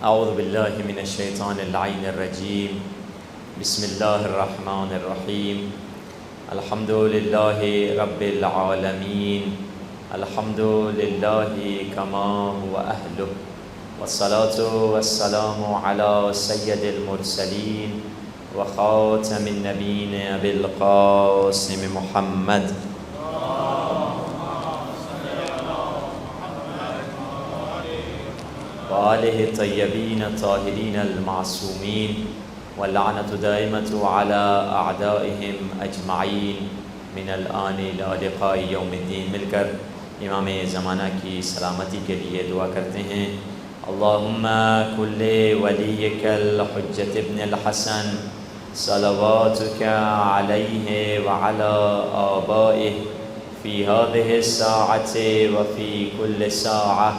اعوذ باللہ من الشیطان اللعین الرجیم بسم اللہ الرحمن الرحیم الحمد للہ رب العالمین الحمد للہ کما هو اہلہ والصلاة والسلام علی سید المرسلین وخاتم النبیین ابی القاسم محمد وآلہ الطیبین الطاہرین المعصومین واللعنۃ دائمۃ علی اعدائہم اجمعین من الآن الی لقاء یوم الدین۔ مل کر امام زمانہ کی سلامتی کے لیے دعا کرتے ہیں۔ اللہم کل ولیک الحجۃ ابن الحسن صلواتک علیہ وعلی آبائہ فی هذه الساعة وفی کل ساعة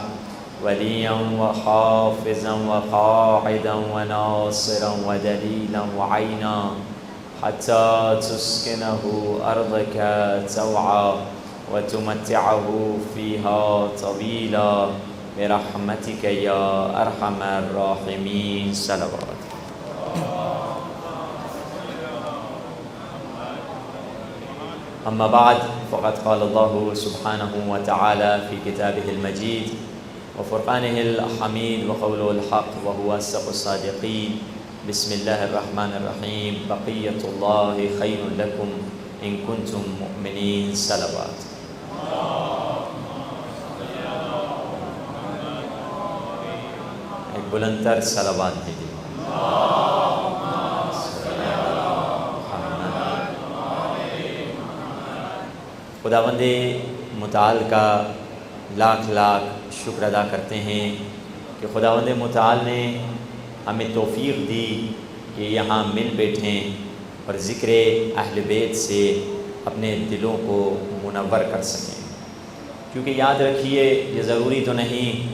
وليا وحافظا وقاعدا وناصرا ودليلا وعينا حتى تسكنه أرضك توعا وتمتعه فيها طويلا برحمتك يا أرحم الراحمين صلوات۔ أما بعد فقد قال الله سبحانه وتعالى في كتابه المجيد وفرقانه الحمید وقوله الحق وهو أصدق الصادقین۔ بسم اللہ الرحمن الرحیم۔ بقیۃ اللہ خیر لکم ان کنتم مؤمنین صلوات۔ ایک بلندتر صلوات بھیجیے۔ خداوند متعال کا لاکھ لاکھ شکر ادا کرتے ہیں کہ خداوند متعال نے ہمیں توفیق دی کہ یہاں مل بیٹھیں اور ذکر اہل بیت سے اپنے دلوں کو منور کر سکیں، کیونکہ یاد رکھیے یہ ضروری تو نہیں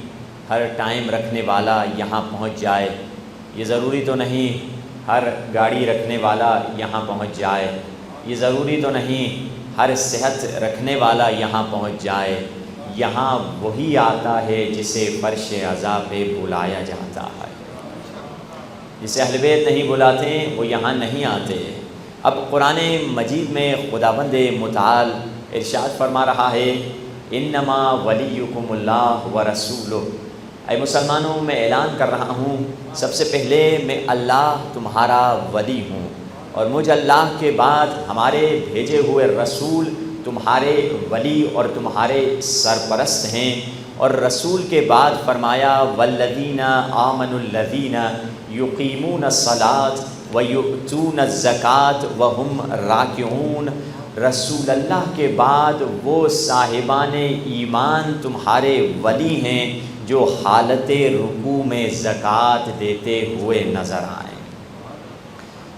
ہر ٹائم رکھنے والا یہاں پہنچ جائے، یہ ضروری تو نہیں ہر گاڑی رکھنے والا یہاں پہنچ جائے، یہ ضروری تو نہیں ہر صحت رکھنے والا یہاں پہنچ جائے۔ یہاں وہی آتا ہے جسے فرش عزا پہ بلایا جاتا ہے۔ جسے اہل بیت نہیں بلاتے وہ یہاں نہیں آتے۔ اب قرآن مجید میں خداوند متعال ارشاد فرما رہا ہے، انما ولیکم اللہ ورسولہ۔ اے مسلمانوں، میں اعلان کر رہا ہوں سب سے پہلے میں اللہ تمہارا ولی ہوں، اور مجھ اللہ کے بعد ہمارے بھیجے ہوئے رسول تمہارے ولی اور تمہارے سرپرست ہیں۔ اور رسول کے بعد فرمایا والذین آمنوا الذین یقیمون الصلاۃ ویؤتون الزکاۃ وہم راکعون۔ رسول اللہ کے بعد وہ صاحبان ایمان تمہارے ولی ہیں جو حالت رکوع میں زکوٰۃ دیتے ہوئے نظر آئیں۔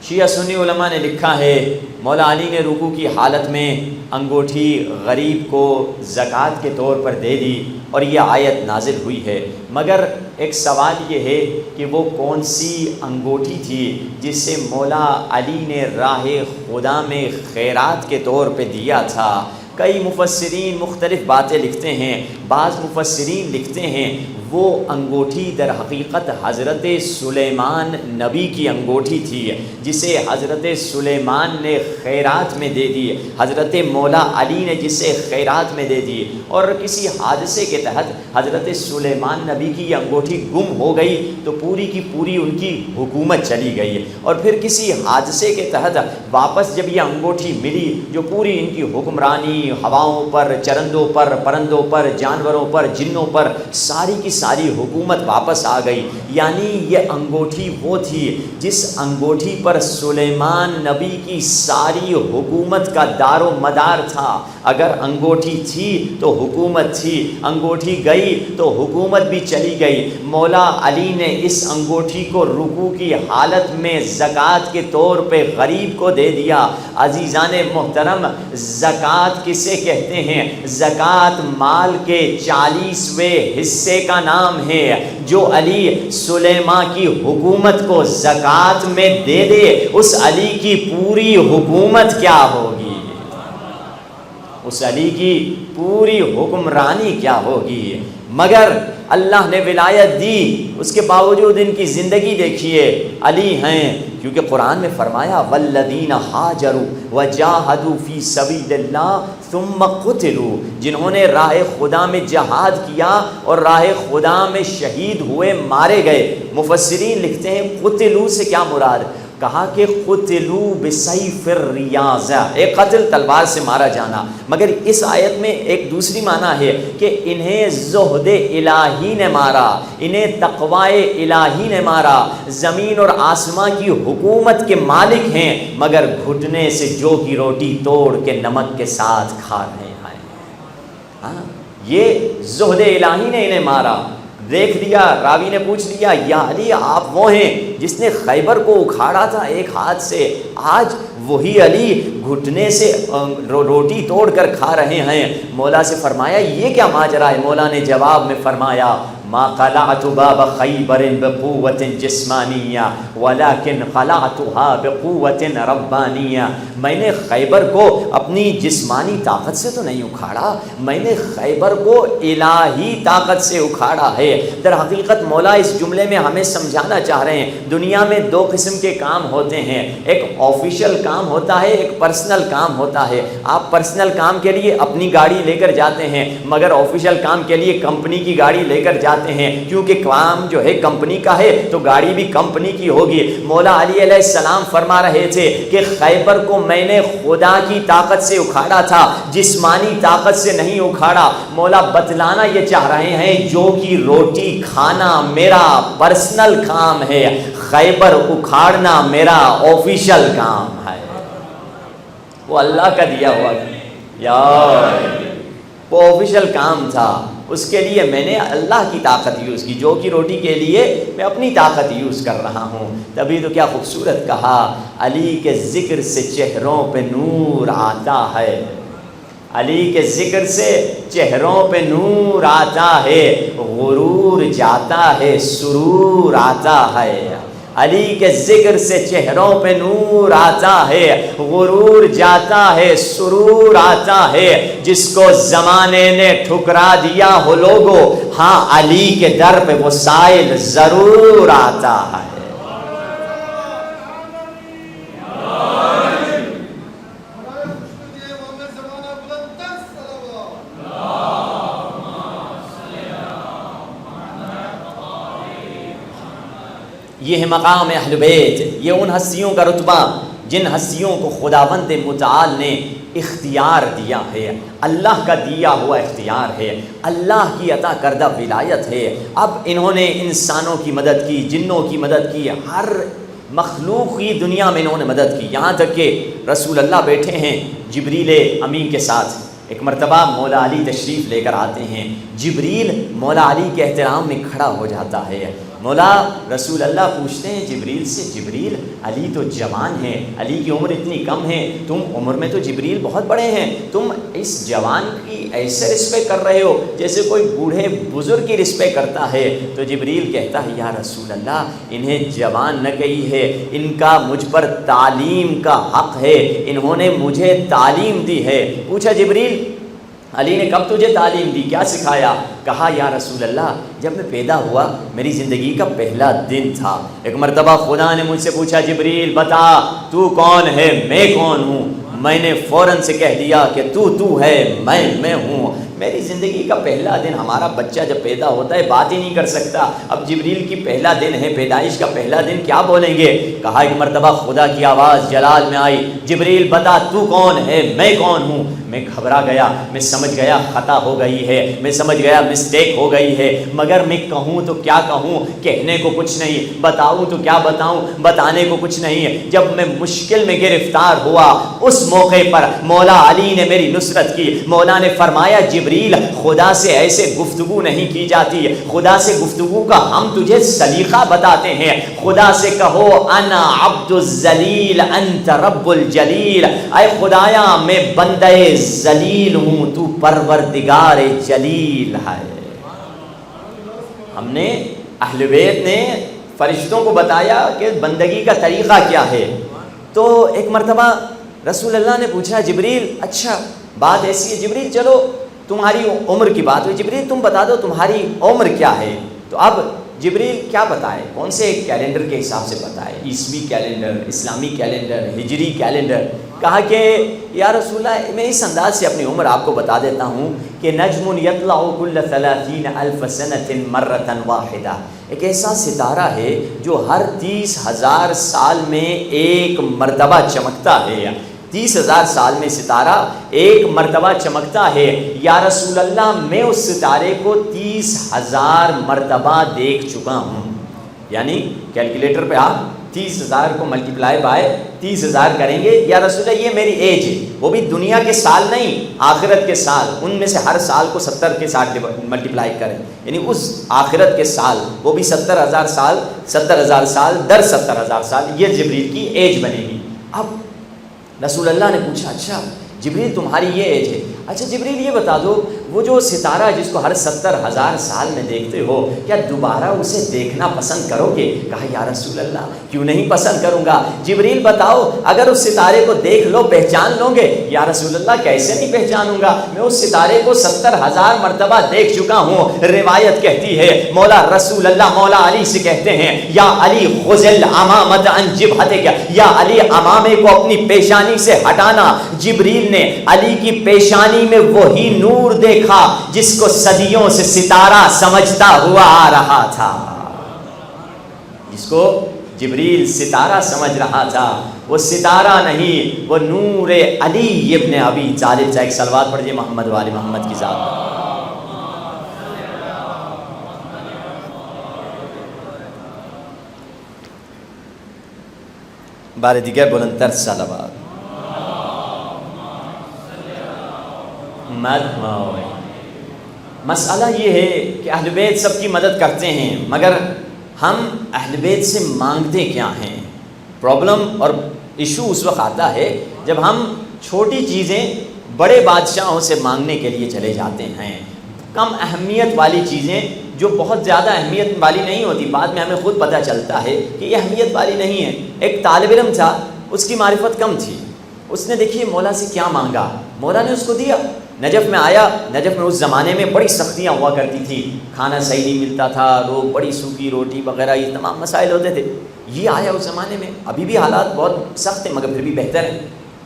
شیعہ سنی علماء نے لکھا ہے مولا علی نے رکوع کی حالت میں انگوٹھی غریب کو زکوٰۃ کے طور پر دے دی اور یہ آیت نازل ہوئی ہے، مگر ایک سوال یہ ہے کہ وہ کون سی انگوٹھی تھی جس سے مولا علی نے راہ خدا میں خیرات کے طور پہ دیا تھا؟ کئی مفسرین مختلف باتیں لکھتے ہیں۔ بعض مفسرین لکھتے ہیں وہ انگوٹھی در حقیقت حضرت سلیمان نبی کی انگوٹھی تھی جسے حضرت سلیمان نے خیرات میں دے دی، حضرت مولا علی نے جسے خیرات میں دے دی، اور کسی حادثے کے تحت حضرت سلیمان نبی کی یہ انگوٹھی گم ہو گئی تو پوری کی پوری ان کی حکومت چلی گئی، اور پھر کسی حادثے کے تحت واپس جب یہ انگوٹھی ملی جو پوری ان کی حکمرانی ہواؤں پر، چرندوں پر، پرندوں پر، جانوروں پر، جنوں پر، ساری کی ساری حکومت واپس آ گئی۔ یعنی یہ انگوٹھی وہ تھی جس انگوٹھی پر سلیمان نبی کی ساری حکومت کا دار و مدار تھا۔ اگر انگوٹھی تھی تو حکومت تھی، انگوٹھی گئی تو حکومت بھی چلی گئی۔ مولا علی نے اس انگوٹھی کو رکوع کی حالت میں زکوٰۃ کے طور پہ غریب کو دے دیا۔ عزیزان محترم، زکوٰۃ کسے کہتے ہیں؟ زکوٰۃ مال کے 40ویں حصے کا نام ہے۔ جو علی سلیمان کی حکومت کو زکوٰۃ میں دے دے، اس علی کی پوری حکومت کیا ہوگی؟ اس علی کی پوری حکمرانی کیا ہوگی؟ مگر اللہ نے ولایت دی، اس کے باوجود ان کی زندگی دیکھیے، علی ہیں، کیونکہ قرآن میں فرمایا والذین ہاجروا وجاہدوا فی سبیل اللہ ثم قتلوا، جنہوں نے راہ خدا میں جہاد کیا اور راہ خدا میں شہید ہوئے، مارے گئے۔ مفسرین لکھتے ہیں قتلوا سے کیا مراد؟ کہا کہ قتلوا بسیف الریاضہ، ایک قتل تلوار سے مارا جانا، مگر اس آیت میں ایک دوسری معنی ہے کہ انہیں زہد الہی نے مارا، انہیں تقوی الہی نے مارا، زمین اور آسمان کی حکومت کے مالک ہیں، مگر گھٹنے سے جو کی روٹی توڑ کے نمک کے ساتھ کھا رہے ہیں۔ ہاں، یہ زہد الہی نے انہیں مارا۔ دیکھ لیا، راوی نے پوچھ لیا یا علی آپ وہ ہیں جس نے خیبر کو اکھاڑا تھا ایک ہاتھ سے، آج وہی علی گھٹنے سے روٹی توڑ کر کھا رہے ہیں۔ مولا سے فرمایا یہ کیا ماجرا ہے؟ مولا نے جواب میں فرمایا ما قلعت باب خیبر بقوت جسمانیہ ولکن قلعتها بقوت ربانیہ، میں نے خیبر کو اپنی جسمانی طاقت سے تو نہیں اکھاڑا، میں نے خیبر کو الہی طاقت سے اکھاڑا ہے۔ در حقیقت مولا اس جملے میں ہمیں سمجھانا چاہ رہے ہیں دنیا میں دو قسم کے کام ہوتے ہیں، ایک آفیشیل کام ہوتا ہے، ایک پرسنل کام ہوتا ہے۔ آپ پرسنل کام کے لیے اپنی گاڑی لے کر جاتے ہیں، مگر آفیشیل کام کے لیے کمپنی کی گاڑی لے کر جاتے ہیں، کیونکہ کام جو ہے کمپنی کا ہے تو گاڑی بھی کمپنی کی ہوگی۔ مولا علی علیہ السلام فرما رہے تھے کہ خیبر کو میں نے خدا کی طاقت سے اکھاڑا تھا، جسمانی طاقت سے نہیں اکھاڑا۔ مولا بتلانا یہ چاہ رہے ہیں جو کی روٹی کھانا میرا پرسنل کام ہے، خیبر اکھاڑنا میرا آفیشیل کام ہے۔ وہ اللہ کا دیا ہوا یار، وہ آفیشیل کام تھا، اس کے لیے میں نے اللہ کی طاقت یوز کی، جو کی روٹی کے لیے میں اپنی طاقت یوز کر رہا ہوں۔ تبھی تو کیا خوبصورت کہا، علی کے ذکر سے چہروں پہ نور آتا ہے، علی کے ذکر سے چہروں پہ نور آتا ہے، غرور جاتا ہے، سرور آتا ہے۔ علی کے ذکر سے چہروں پہ نور آتا ہے، غرور جاتا ہے، سرور آتا ہے۔ جس کو زمانے نے ٹھکرا دیا ہو لوگو، ہاں علی کے در پہ وہ سائل ضرور آتا ہے۔ یہ ہے مقام اہل بیت، یہ ان ہستیوں کا رتبہ جن ہستیوں کو خداوند متعال نے اختیار دیا ہے، اللہ کا دیا ہوا اختیار ہے، اللہ کی عطا کردہ ولایت ہے۔ اب انہوں نے انسانوں کی مدد کی، جنوں کی مدد کی، ہر مخلوق کی دنیا میں انہوں نے مدد کی، یہاں تک کہ رسول اللہ بیٹھے ہیں جبریل امین کے ساتھ۔ ایک مرتبہ مولا علی تشریف لے کر آتے ہیں، جبریل مولا علی کے احترام میں کھڑا ہو جاتا ہے۔ مولا رسول اللہ پوچھتے ہیں جبریل سے، جبریل علی تو جوان ہے، علی کی عمر اتنی کم ہے، تم عمر میں تو جبریل بہت بڑے ہیں، تم اس جوان کی ایسے رسپیکٹ کر رہے ہو جیسے کوئی بوڑھے بزرگ کی رسپیکٹ کرتا ہے۔ تو جبریل کہتا ہے یا رسول اللہ انہیں جوان نہ کہی ہے، ان کا مجھ پر تعلیم کا حق ہے، انہوں نے مجھے تعلیم دی ہے۔ پوچھا جبریل علی نے کب تجھے تعلیم دی، کیا سکھایا؟ کہا یا رسول اللہ جب میں پیدا ہوا میری زندگی کا پہلا دن تھا، ایک مرتبہ خدا نے مجھ سے پوچھا جبریل بتا تو کون ہے، میں کون ہوں؟ میں نے فوراً سے کہہ دیا کہ تو ہے، میں ہوں۔ میری زندگی کا پہلا دن، ہمارا بچہ جب پیدا ہوتا ہے بات ہی نہیں کر سکتا، اب جبریل کی پہلا دن ہے، پیدائش کا پہلا دن، کیا بولیں گے؟ کہا ایک مرتبہ خدا کی آواز جلال میں آئی، جبریل بتا تو کون ہے، میں کون ہوں؟ میں گھبرا گیا، میں سمجھ گیا خطا ہو گئی ہے، میں سمجھ گیا مسٹیک ہو گئی ہے، مگر میں کہوں تو کیا کہوں، کہنے کو کچھ نہیں، بتاؤں تو کیا بتاؤں، بتانے کو کچھ نہیں۔ جب میں مشکل میں گرفتار ہوا اس موقع پر مولا علی نے میری نصرت کی۔ مولا نے فرمایا جبریل خدا سے ایسے گفتگو نہیں کی جاتی، خدا سے گفتگو کا ہم تجھے سلیقہ بتاتے ہیں۔ خدا سے کہو انا عبد الذلیل انت رب الجلیل، اے خدایا میں بندے ذلیل ہوں، تو پروردگار جلیل ہے۔ ہم نے اہل بیت نے فرشتوں کو بتایا کہ بندگی کا طریقہ کیا ہے۔ تو ایک مرتبہ رسول اللہ نے پوچھا جبریل اچھا بات ایسی ہے جبریل چلو تمہاری عمر کی بات ہوئی، جبریل تم بتا دو تمہاری عمر کیا ہے؟ تو اب جبریل کیا بتائے، کون سے کیلنڈر کے حساب سے بتائے، عیسوی کیلنڈر، اسلامی کیلنڈر، ہجری کیلنڈر؟ کہا کہ یا رسول اللہ میں اس انداز سے اپنی عمر آپ کو بتا دیتا ہوں کہ نجم یطلع کل 30,000 سنۃ مرۃ واحدہ، ایک ایسا ستارہ ہے جو ہر 30,000 سال میں ایک مرتبہ چمکتا ہے، 30,000 سال میں ستارہ ایک مرتبہ چمکتا ہے۔ یا رسول اللہ میں اس ستارے کو 30,000 مرتبہ دیکھ چکا ہوں، یعنی کیلکولیٹر پہ آپ 30,000 کو ملٹیپلائی بائی 30,000 کریں گے، یا رسول اللہ یہ میری ایج ہے، وہ بھی دنیا کے سال نہیں، آخرت کے سال، ان میں سے ہر سال کو 70 کے ساتھ ملٹیپلائی کریں، یعنی اس آخرت کے سال، وہ بھی 70,000 سال، 70,000 سال در 70,000 سال، یہ جبریل کی ایج بنے گی۔ اب رسول اللہ نے پوچھا اچھا جبریل تمہاری یہ ایج ہے، اچھا جبریل یہ بتا دو وہ جو ستارہ جس کو ہر 70,000 سال میں دیکھتے ہو کیا دوبارہ اسے دیکھنا پسند کرو گے؟ کہا یا رسول اللہ کیوں نہیں پسند کروں گا، جبریل بتاؤ اگر اس ستارے کو دیکھ لو پہچان لو گے؟ یا رسول اللہ کیسے نہیں پہچانوں گا، میں اس ستارے کو 70,000 مرتبہ دیکھ چکا ہوں۔ روایت کہتی ہے مولا رسول اللہ مولا علی سے کہتے ہیں یا علی خذل امامت عن جبہتک، یا علی امامے کو اپنی پیشانی سے ہٹانا۔ جبریل نے علی کی پیشانی میں وہی نور دیکھا جس کو صدیوں سے ستارہ سمجھتا ہوا آ رہا تھا، جس کو جبریل ستارہ سمجھ رہا تھا، وہ ستارہ نہیں، وہ نور علی ابن ابی طالب۔ ایک صلوات پڑھیے محمد والے محمد کی ذات پر۔ بار دیگر بلندتر صلوات۔ مسئلہ یہ ہے کہ اہل بیت سب کی مدد کرتے ہیں، مگر ہم اہل بیت سے مانگتے کیا ہیں؟ پرابلم اور ایشو اس وقت آتا ہے جب ہم چھوٹی چیزیں بڑے بادشاہوں سے مانگنے کے لیے چلے جاتے ہیں، کم اہمیت والی چیزیں جو بہت زیادہ اہمیت والی نہیں ہوتی، بعد میں ہمیں خود پتہ چلتا ہے کہ یہ اہمیت والی نہیں ہے۔ ایک طالب علم تھا، اس کی معرفت کم تھی، اس نے دیکھیے مولا سے کیا مانگا، مولا نے اس کو دیا۔ نجف میں آیا، نجف میں اس زمانے میں بڑی سختیاں ہوا کرتی تھی، کھانا صحیح نہیں ملتا تھا، لوگ بڑی سوکھی روٹی وغیرہ یہ تمام مسائل ہوتے تھے۔ یہ آیا اس زمانے میں، ابھی بھی حالات بہت سخت ہیں مگر پھر بھی بہتر ہیں۔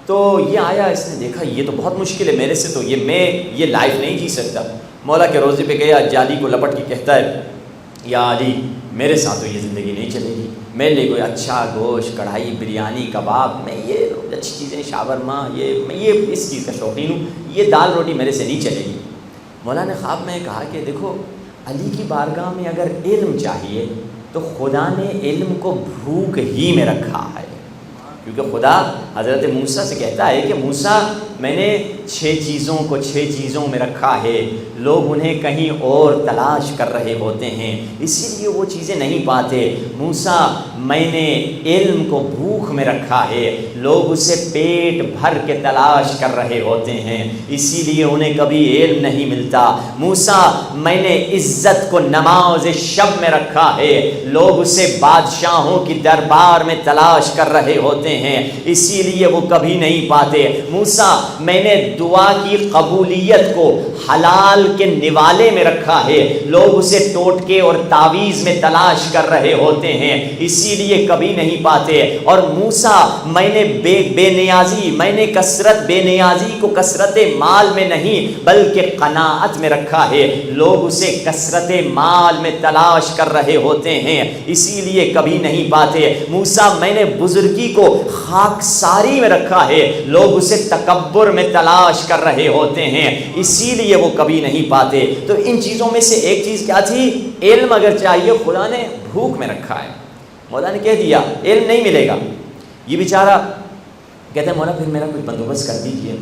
تو یہ آیا، اس نے دیکھا یہ تو بہت مشکل ہے میرے سے، تو میں یہ لائف نہیں جی سکتا۔ مولا کے روزے پہ گیا، جالی کو لپٹ کے کہتا ہے یا علی میرے ساتھ تو یہ زندگی نہیں چلے گی، میرے لیے کوئی اچھا گوشت، کڑھائی، بریانی، کباب، میں یہ اچھی چیزیں، شاورما، میں یہ اس چیز کا شوقین ہوں، یہ دال روٹی میرے سے نہیں چلے گی۔ مولا نے خواب میں کہا کہ دیکھو علی کی بارگاہ میں اگر علم چاہیے تو خدا نے علم کو بھوک ہی میں رکھا ہے، کیونکہ خدا حضرت موسیٰ سے کہتا ہے کہ موسیٰ میں نے 6 چیزوں کو 6 چیزوں میں رکھا ہے، لوگ انہیں کہیں اور تلاش کر رہے ہوتے ہیں، اسی لیے وہ چیزیں نہیں پاتے۔ موسیٰ میں نے علم کو بھوک میں رکھا ہے، لوگ اسے پیٹ بھر کے تلاش کر رہے ہوتے ہیں، اسی لیے انہیں کبھی علم نہیں ملتا۔ موسیٰ میں نے عزت کو نماز شب میں رکھا ہے، لوگ اسے بادشاہوں کی دربار میں تلاش کر رہے ہوتے ہیں، اسی لیے وہ کبھی نہیں پاتے۔ موسیٰ میں نے دعا کی قبولیت کو حلال کے نوالے میں رکھا ہے، لوگ اسے ٹوٹکے اور تعویذ میں تلاش کر رہے ہوتے ہیں، اسی لیے کبھی نہیں پاتے۔ اور موسیٰ میں نے بے نیازی، میں نے بے نیازی کو کثرت مال میں نہیں بلکہ قناعت میں رکھا ہے، لوگ اسے کثرت مال میں تلاش کر رہے ہوتے ہیں، اسی لیے کبھی نہیں پاتے۔ موسیٰ میں نے بزرگی کو خاکساری میں رکھا ہے، لوگ اسے تکبر میں تلاش کر رہے ہوتے ہیں، اسی لیے وہ کبھی نہیں پاتے۔ تو ان چیزوں میں سے ایک چیز کیا تھی؟ علم اگر چاہیے خدا نے بھوک میں رکھا ہے۔ مولا نے کہہ دیا علم نہیں ملے گا، یہ بیچارہ کہتے ہیں مولا پھر میرا کچھ بندوبست کر دیجیے۔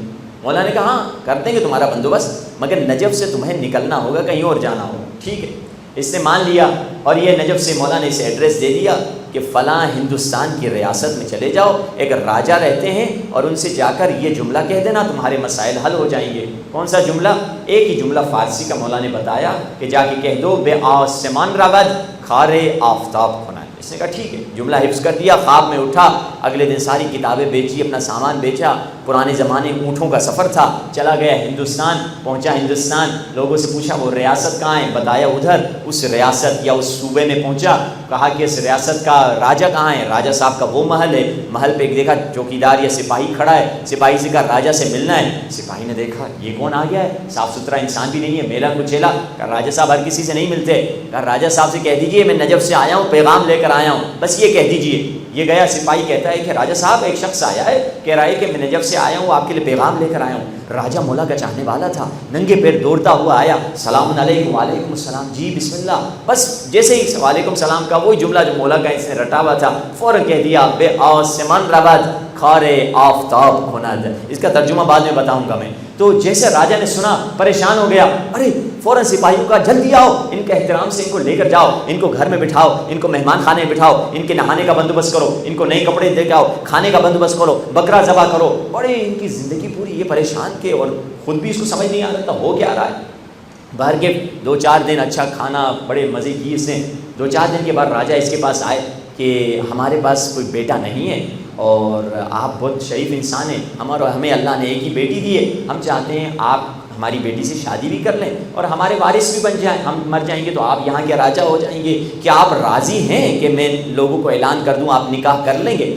مولا نے کہا ہاں کر دیں گے تمہارا بندوبست، مگر نجف سے تمہیں نکلنا ہوگا، کہیں اور جانا ہوگا۔ ٹھیک ہے، اس نے مان لیا، اور یہ نجف سے مولا نے اسے ایڈریس دے دیا کہ فلاں ہندوستان کی ریاست میں چلے جاؤ، ایک راجہ رہتے ہیں، اور ان سے جا کر یہ جملہ کہہ دینا تمہارے مسائل حل ہو جائیں گے۔ کون سا جملہ؟ ایک ہی جملہ فارسی کا مولا نے بتایا کہ جا کے کہہ دو بے آسمان رغد کھارے آفتاب کھنائے۔ اس نے کہا ٹھیک ہے، جملہ حفظ کر دیا، خواب میں اٹھا، اگلے دن ساری کتابیں بیچی، اپنا سامان بیچا، پرانے زمانے اونٹوں کا سفر تھا، چلا گیا ہندوستان، پہنچا ہندوستان، لوگوں سے پوچھا وہ ریاست کہاں ہے، بتایا ادھر، اس ریاست یا اس صوبے میں پہنچا، کہا کہ اس ریاست کا راجہ کہاں ہے، راجہ صاحب کا وہ محل ہے، محل پہ ایک دیکھا چوکیدار یا سپاہی کھڑا ہے، سپاہی سے کہا راجہ سے ملنا ہے، سپاہی نے دیکھا یہ کون آ گیا ہے، صاف ستھرا انسان بھی نہیں ہے، میلا کچیلا، کہا راجہ صاحب ہر کسی سے نہیں ملتے، کہا راجہ صاحب سے کہہ دیجئے میں نجف سے آیا ہوں، پیغام لے کر آیا ہوں، بس یہ کہہ دیجئے۔ یہ گیا، سپاہی کہتا ہے کہ راجہ صاحب ایک شخص آیا ہے، کہہ رہا ہے کہ میں نجف سے آیا ہوں، آپ کے لیے پیغام لے کر آیا ہوں۔ راجہ مولا کا چاہنے والا تھا، ننگے پیر دوڑتا ہوا آیا، سلام علیکم، وعلیکم السلام، جی بسم اللہ، بس جیسے ہی وعلیکم السلام کا وہی جملہ جو مولا کا اس نے رٹا ہوا تھا فوراً کہہ دیا، بے آسمان رود کھارے آفتاب کھند۔ اس کا ترجمہ بعد میں بتاؤں گا میں۔ تو جیسے راجہ نے سنا پریشان ہو گیا، ارے فوراً سپاہیوں کا جلدی آؤ، ان کے احترام سے ان کو لے کر جاؤ، ان کو گھر میں بٹھاؤ، ان کو مہمان خانے میں بٹھاؤ، ان کے نہانے کا بندوبست کرو، ان کو نئے کپڑے دے کے آؤ، کھانے کا بندوبست کرو، بکرا ذبح کرو۔ بڑے ان کی زندگی پوری یہ پریشان کے، اور خود بھی اس کو سمجھ نہیں آ رہا تھا ہو کیا رہا ہے۔ باہر کے 2-4 دن اچھا کھانا بڑے مزے کی اس نے۔ 2-4 دن کے بعد راجہ اس کے پاس آئے کہ ہمارے پاس کوئی بیٹا نہیں ہے اور آپ بہت شریف انسان ہیں، ہمیں اللہ نے ایک ہی بیٹی دی ہے، ہم چاہتے ہیں آپ ہماری بیٹی سے شادی بھی کر لیں اور ہمارے وارث بھی بن جائیں، ہم مر جائیں گے تو آپ یہاں کے راجہ ہو جائیں گے، کیا آپ راضی ہیں کہ میں لوگوں کو اعلان کر دوں آپ نکاح کر لیں گے؟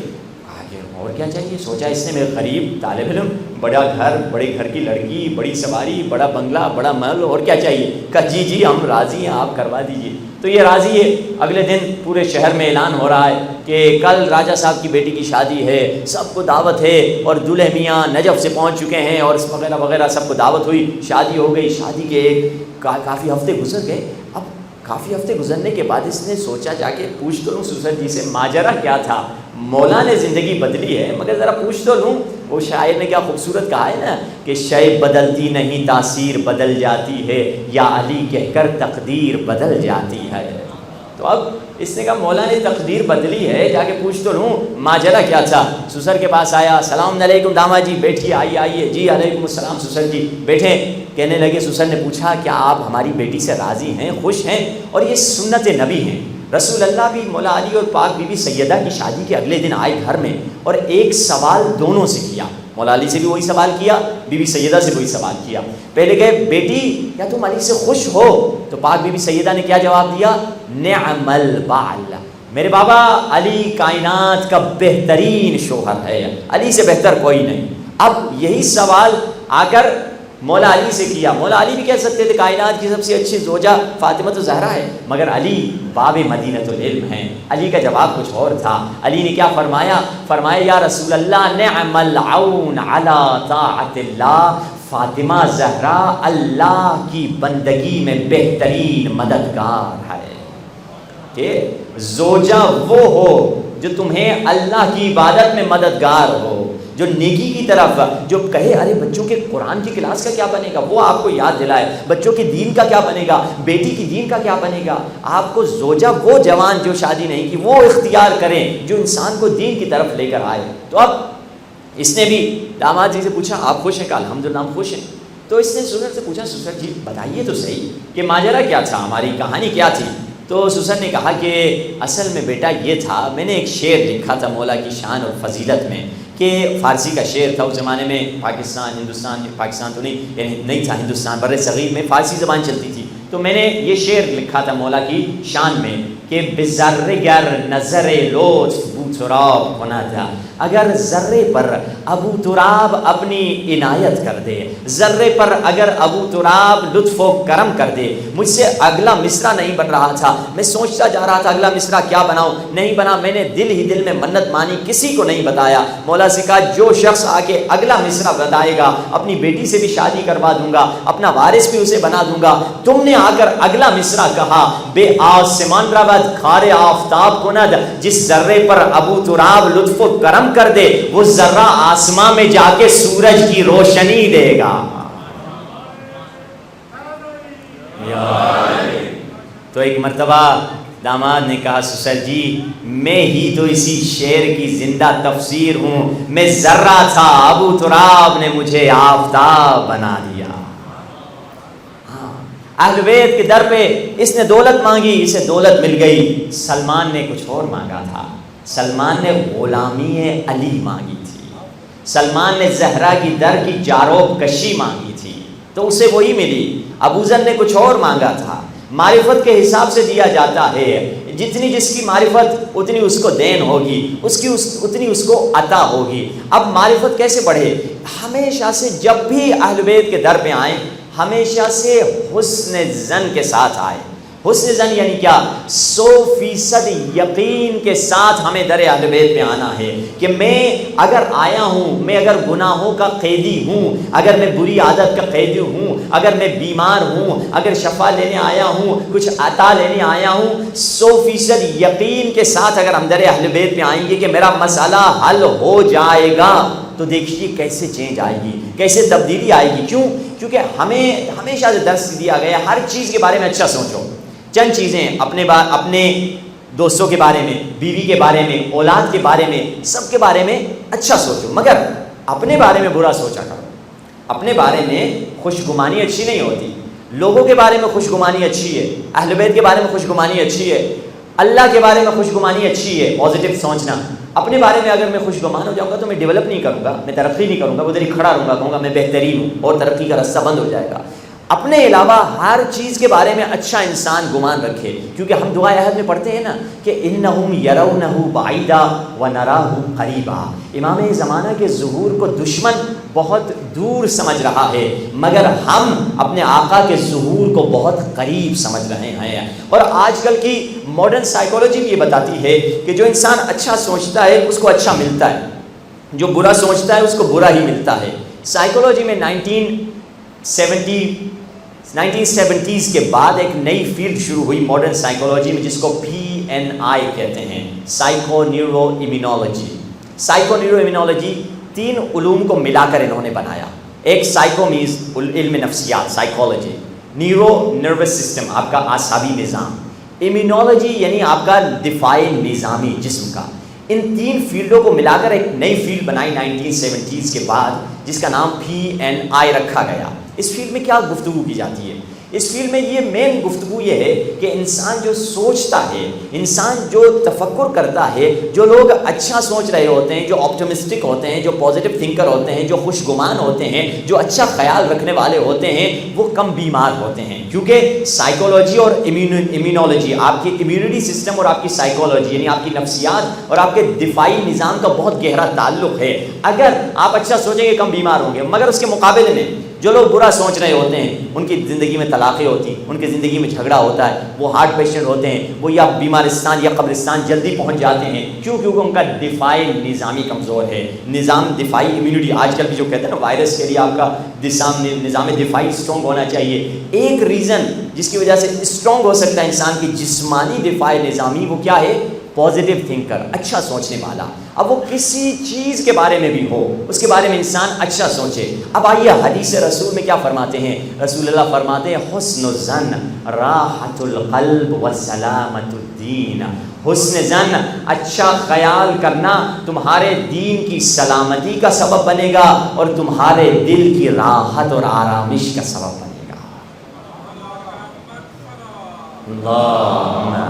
اور کیا چاہیے، سوچا اس نے میں غریب طالب علم، بڑا گھر، بڑے گھر کی لڑکی، بڑی سواری، بڑا بنگلہ، بڑا محل، اور کیا چاہیے؟ کہا جی جی ہم راضی ہیں، آپ کروا دیجیے۔ تو یہ راضی ہے۔ اگلے دن پورے شہر میں اعلان ہو رہا ہے کہ کل راجہ صاحب کی بیٹی کی شادی ہے، سب کو دعوت ہے، اور دولہے میاں نجف سے پہنچ چکے ہیں اور وغیرہ وغیرہ، سب کو دعوت ہوئی، شادی ہو گئی۔ شادی کے کافی ہفتے گزر گئے۔ اب کافی ہفتے گزرنے کے بعد اس نے سوچا جا کے پوچھ تو لوں سسر جی سے ماجرا کیا تھا، مولا نے زندگی بدلی ہے مگر ذرا پوچھ تو لوں۔ وہ شاعر نے کیا خوبصورت کہا ہے نا کہ شے بدلتی نہیں تاثیر بدل جاتی ہے، یا علی کہہ کر تقدیر بدل جاتی ہے۔ تو اب اس نے کہا مولا نے تقدیر بدلی ہے، جا کے پوچھ تو لوں ماجرا کیا تھا۔ سسر کے پاس آیا، سلام علیکم داماد جی، بیٹھیے، آئیے آئیے، جی علیکم السلام سسر جی، بیٹھیں۔ کہنے لگے، سسر نے پوچھا کیا آپ ہماری بیٹی سے راضی ہیں، خوش ہیں؟ اور یہ سنت نبی ہیں، رسول اللہ بھی مولا علی اور پاک بی بی سیدہ کی شادی کے اگلے دن آئے گھر میں، اور ایک سوال دونوں سے کیا، مولا علی سے بھی وہی سوال کیا، بی بی سیدہ سے وہی سوال کیا۔ پہلے کہے بیٹی کیا تم علی سے خوش ہو؟ تو پاک بی بی سیدہ نے کیا جواب دیا؟ نعم البعل، میرے بابا علی کائنات کا بہترین شوہر ہے، علی سے بہتر کوئی نہیں۔ اب یہی سوال آ کر مولا علی سے کیا، مولا علی بھی کہہ سکتے تھے کائنات کی سب سے اچھی زوجہ فاطمہ زہرا ہے، مگر علی باب مدینۃ العلم ہیں۔ علی کا جواب کچھ اور تھا۔ علی نے کیا فرمایا؟ فرمایا یا رسول اللہ نعم العون علی طاعت اللہ، فاطمہ زہرا اللہ کی بندگی میں بہترین مددگار ہے، کہ زوجہ وہ ہو جو تمہیں اللہ کی عبادت میں مددگار ہو، جو نیکی کی طرف، جو کہے ارے بچوں کے قرآن کی کلاس کا کیا بنے گا وہ آپ کو یاد دلائے، بچوں کے دین کا کیا بنے گا، بیٹی کی دین کا کیا بنے گا۔ آپ کو زوجہ وہ جوان جو شادی نہیں کی وہ اختیار کریں جو انسان کو دین کی طرف لے کر آئے۔ تو اب اس نے بھی داماد جی سے پوچھا آپ خوش ہیں؟ کہ الحمدللہ ہم خوش ہیں۔ تو اس نے سسر سے پوچھا سسر جی بتائیے تو صحیح کہ ماجرا کیا تھا، ہماری کہانی کیا تھی؟ تو سسر نے کہا کہ اصل میں بیٹا یہ تھا، میں نے ایک شعر لکھا تھا مولا کی شان اور فضیلت میں، کہ فارسی کا شعر تھا، اس زمانے میں پاکستان تو نہیں تھا، ہندوستان بر صغیر میں فارسی زبان چلتی تھی، تو میں نے یہ شعر لکھا تھا مولا کی شان میں کہ بذرے گر نظر لطف بو تراب کند، اگر ذرے پر ابو تراب اپنی عنایت کر دے، ذرے پر اگر ابو تراب لطف و کرم کر دے۔ مجھ سے اگلا مصرع نہیں بن رہا تھا، میں سوچتا جا رہا تھا اگلا مصرع کیا بناؤں، نہیں بنا، میں نے دل ہی دل میں منت مانی، کسی کو نہیں بتایا۔ مولا سے کہا جو شخص آ کے اگلا مصرع بتائے گا اپنی بیٹی سے بھی شادی کروا دوں گا، اپنا وارث بھی اسے بنا دوں گا۔ تم نے آ کر اگلا مصرع کہا بے آسمان رود کھارے آفتاب کند، جس ذرے پر ابو تراب لطف و کرم کر دے وہ ذرہ آسمان میں جا کے سورج کی روشنی دے گا۔ تو ایک مرتبہ داماد نے کہا سسر جی میں ہی تو اسی شعر کی زندہ تفسیر ہوں، میں ذرہ تھا، ابو تراب نے مجھے آفتاب بنا دیا۔ ہاں اہل بیت کے در پہ اس نے دولت مانگی، اسے دولت مل گئی۔ سلمان نے کچھ اور مانگا تھا، سلمان نے غلامی علی مانگی تھی، سلمان نے زہرا کی در کی جاروب کشی مانگی تھی تو اسے وہی ملی۔ ابوذر نے کچھ اور مانگا تھا۔ معرفت کے حساب سے دیا جاتا ہے، جتنی جس کی معرفت اتنی اس کو دین ہوگی، اتنی اس کو عطا ہوگی۔ اب معرفت کیسے بڑھے؟ ہمیشہ سے جب بھی اہل بیت کے در پہ آئیں ہمیشہ سے حسن ظن کے ساتھ آئے۔ حسن ظن یعنی کیا؟ 100% یقین کے ساتھ ہمیں در اہل بیت پہ آنا ہے کہ میں اگر آیا ہوں، میں اگر گناہوں کا قیدی ہوں، اگر میں بری عادت کا قیدی ہوں، اگر میں بیمار ہوں، اگر شفا لینے آیا ہوں، کچھ عطا لینے آیا ہوں، 100% یقین کے ساتھ اگر ہم در اہل بیت پہ آئیں گے کہ میرا مسئلہ حل ہو جائے گا، تو دیکھیے کیسے چینج آئے گی، کیسے تبدیلی آئے گی۔ کیوں؟ کیونکہ ہمیں ہمیشہ سے درس دیا گیا ہر چیز کے بارے میں اچھا سوچو۔ چند چیزیں اپنے دوستوں کے بارے میں، بیوی کے بارے میں، اولاد کے بارے میں، سب کے بارے میں اچھا سوچو، مگر اپنے بارے میں برا سوچا کرو۔ اپنے بارے میں خوشگمانی اچھی نہیں ہوتی۔ لوگوں کے بارے میں خوشگمانی اچھی ہے، اہل بیت کے بارے میں خوشگمانی اچھی ہے، اللہ کے بارے میں خوشگمانی اچھی ہے، پازیٹیو سوچنا۔ اپنے بارے میں اگر میں خوشگمان ہو جاؤں گا تو میں ڈیولپ نہیں کروں گا، میں ترقی نہیں کروں گا، ادھر ہی کھڑا رہوں گا، کہوں گا میں بہترین ہوں اور ترقی کا رستہ بند ہو جائے گا۔ اپنے علاوہ ہر چیز کے بارے میں اچھا انسان گمان رکھے، کیونکہ ہم دعائے عہد میں پڑھتے ہیں نا کہ انہم یرونہ بعیدا ونراہ قریبا۔ امام زمانہ کے ظہور کو دشمن بہت دور سمجھ رہا ہے، مگر ہم اپنے آقا کے ظہور کو بہت قریب سمجھ رہے ہیں۔ اور آج کل کی ماڈرن سائیکالوجی بھی یہ بتاتی ہے کہ جو انسان اچھا سوچتا ہے اس کو اچھا ملتا ہے، جو برا سوچتا ہے اس کو برا ہی ملتا ہے۔ سائیکالوجی میں 1970s کے بعد ایک نئی فیلڈ شروع ہوئی ماڈرن سائیکالوجی میں، جس کو PNI کہتے ہیں، سائیکو نیورو ایمینالوجی۔ سائیکو نیورو ایمینالوجی 3 علوم کو ملا کر انہوں نے بنایا۔ ایک سائیکو میز علم نفسیات، سائیکالوجی، نیورو نروس سسٹم آپ کا اعصابی نظام، ایمینالوجی یعنی آپ کا دفاعی نظامی جسم کا۔ ان 3 فیلڈوں کو ملا کر ایک نئی فیلڈ بنائی 1970s کے بعد، جس کا نام PNI رکھا گیا۔ اس فیلڈ میں کیا گفتگو کی جاتی ہے؟ اس فیلڈ میں یہ مین گفتگو یہ ہے کہ انسان جو سوچتا ہے، انسان جو تفکر کرتا ہے، جو لوگ اچھا سوچ رہے ہوتے ہیں، جو آپٹمسٹک ہوتے ہیں، جو پازیٹیو تھنکر ہوتے ہیں، جو خوشگمان ہوتے ہیں، جو اچھا خیال رکھنے والے ہوتے ہیں، وہ کم بیمار ہوتے ہیں۔ کیونکہ سائیکولوجی اور امیونولوجی، آپ کی امیونٹی سسٹم اور آپ کی سائیکولوجی یعنی آپ کی نفسیات اور آپ کے دفاعی نظام کا بہت گہرا تعلق ہے۔ اگر آپ اچھا سوچیں گے کم بیمار ہوں گے، مگر اس کے مقابلے میں جو لوگ برا سوچ رہے ہوتے ہیں ان کی زندگی میں طلاقیں ہوتی ہیں، ان کی زندگی میں جھگڑا ہوتا ہے، وہ ہارٹ پیشنٹ ہوتے ہیں، وہ یا بیمارستان یا قبرستان جلدی پہنچ جاتے ہیں۔ کیوں؟ کیونکہ ان کا دفاعی نظامی کمزور ہے، نظام دفاعی امیونٹی۔ آج کل بھی جو کہتے ہیں نا وائرس کے لیے آپ کا نظام دفاعی اسٹرانگ ہونا چاہیے۔ ایک ریزن جس کی وجہ سے اسٹرانگ ہو سکتا ہے انسان کی جسمانی دفاعی نظامی، وہ کیا ہے؟ پازیٹیو تھنکر، اچھا سوچنے والا۔ اب وہ کسی چیز کے بارے میں بھی ہو، اس کے بارے میں انسان اچھا سوچے۔ اب آئیے حدیث رسول میں کیا فرماتے ہیں؟ رسول اللہ فرماتے ہیں حسن الظن راحت القلب وسلامت الدین۔ حسن ظن، اچھا خیال کرنا تمہارے دین کی سلامتی کا سبب بنے گا اور تمہارے دل کی راحت اور آرامش کا سبب بنے گا۔ اللہ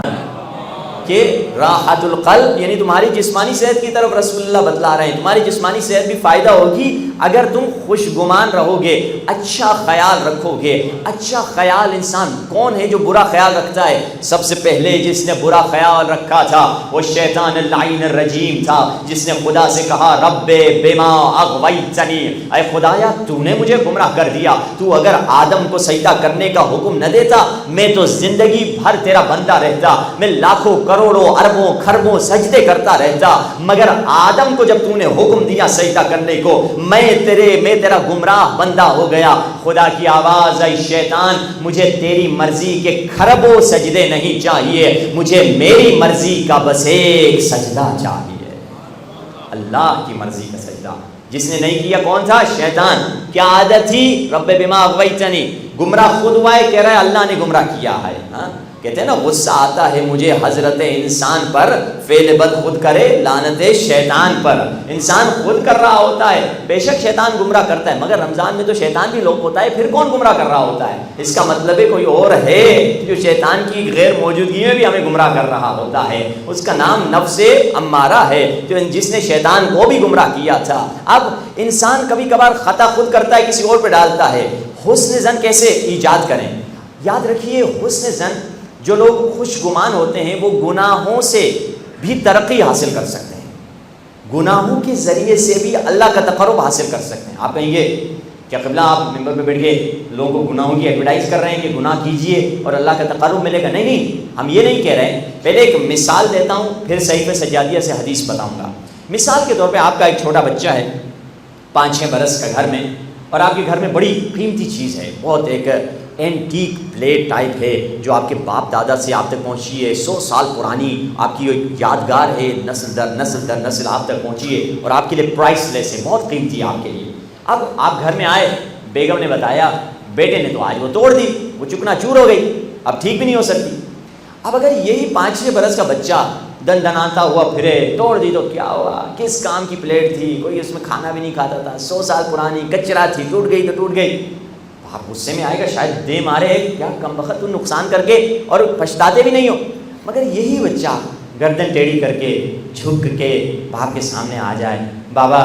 کہ راحت القلب یعنی تمہاری جسمانی صحت کی طرف رسول اللہ بتلا رہے ہیں۔ تمہاری جسمانی صحت بھی فائدہ ہوگی اگر تم خوشگمان رہو گے، اچھا خیال رکھو گے۔ اچھا خیال انسان کون ہے جو برا خیال رکھتا ہے؟ سب سے پہلے جس نے برا خیال رکھا تھا وہ شیطان اللعین الرجیم تھا، جس نے خدا سے کہا رب بما اغویتنی، اے خدایا تو نے مجھے گمراہ کر دیا، تو اگر آدم کو سجدہ کرنے کا حکم نہ دیتا میں تو زندگی بھر تیرا بندہ رہتا، میں لاکھوں کروڑوں اربوں خربوں سجدے کرتا رہتا، مگر آدم کو جب تو نے حکم دیا سجدہ کرنے کو میں تیرا گمراہ بندہ ہو گیا۔ خدا کی آواز آئی شیطان مجھے تیری مرضی کے خربوں سجدے نہیں چاہیے، مجھے میری مرضی کا بس ایک سجدہ چاہیے، اللہ کی مرضی کا سجدہ۔ جس نے نہیں کیا کون تھا؟ شیطان۔ کیا عادت تھی؟ رب بما اغویتنی، گمراہ خود ہوا ہے، کہہ رہا ہے اللہ نے گمراہ کیا ہے۔ کہتے ہیں نا غصہ آتا ہے مجھے حضرت انسان پر، فعل بد خود کرے لعنت شیطان پر. انسان خود کر رہا ہوتا ہے، بے شک شیطان گمراہ کرتا ہے، مگر رمضان میں تو شیطان بھی لوگ ہوتا ہے، پھر کون گمراہ کر رہا ہوتا ہے؟ اس کا مطلب ہے کوئی اور ہے جو شیطان کی غیر موجودگی میں بھی ہمیں گمراہ کر رہا ہوتا ہے. اس کا نام نفس امارہ ہے، جس نے شیطان کو بھی گمراہ کیا تھا. اب انسان کبھی کبھار خطا خود کرتا ہے، کسی اور پہ ڈالتا ہے. حسن زن کیسے ایجاد کریں؟ یاد رکھیے حسن زن، جو لوگ خوش گمان ہوتے ہیں وہ گناہوں سے بھی ترقی حاصل کر سکتے ہیں، گناہوں کے ذریعے سے بھی اللہ کا تقرب حاصل کر سکتے ہیں. آپ کہیں گے کیا قبلہ آپ ممبر پہ بیٹھ کے لوگوں کو گناہوں کی ایڈورٹائز کر رہے ہیں کہ گناہ کیجئے اور اللہ کا تقرب ملے گا؟ نہیں، ہم یہ نہیں کہہ رہے ہیں. پہلے ایک مثال دیتا ہوں، پھر صحیفہ سجادیہ سے حدیث بتاؤں گا. مثال کے طور پہ آپ کا ایک چھوٹا بچہ ہے 5-6 برس کا گھر میں، اور آپ کے گھر میں بڑی قیمتی چیز ہے، بہت ایک اینٹیک پلیٹ ٹائپ ہے جو آپ کے باپ دادا سے آپ تک پہنچی ہے، 100 سال پرانی آپ کی ایک یادگار ہے، نسل در نسل آپ تک پہنچی ہے اور آپ کے لیے پرائس لیس ہے، بہت قیمتی ہے آپ کے لیے. اب آپ گھر میں آئے، بیگم نے بتایا بیٹے نے تو آج وہ توڑ دی، وہ چکنا چور ہو گئی، اب ٹھیک بھی نہیں ہو سکتی. اب اگر یہی 5-6 برس کا بچہ دن دناتا ہوا پھرے، توڑ دی تو کیا ہوا؟ کس کام کی پلیٹ تھی؟ کوئی اس میں کھانا بھی نہیں کھاتا تھا، 100 سال پرانی کچرا تھی، ٹوٹ گئی تو ٹوٹ گئی. آپ غصے میں آئے گا، شاید دے مارے کیا کم وقت تو نقصان کر کے، اور پچھتاتے بھی نہیں ہو. مگر یہی بچہ گردن ٹیڑھی کر کے جھک کے باپ کے سامنے آ جائے، بابا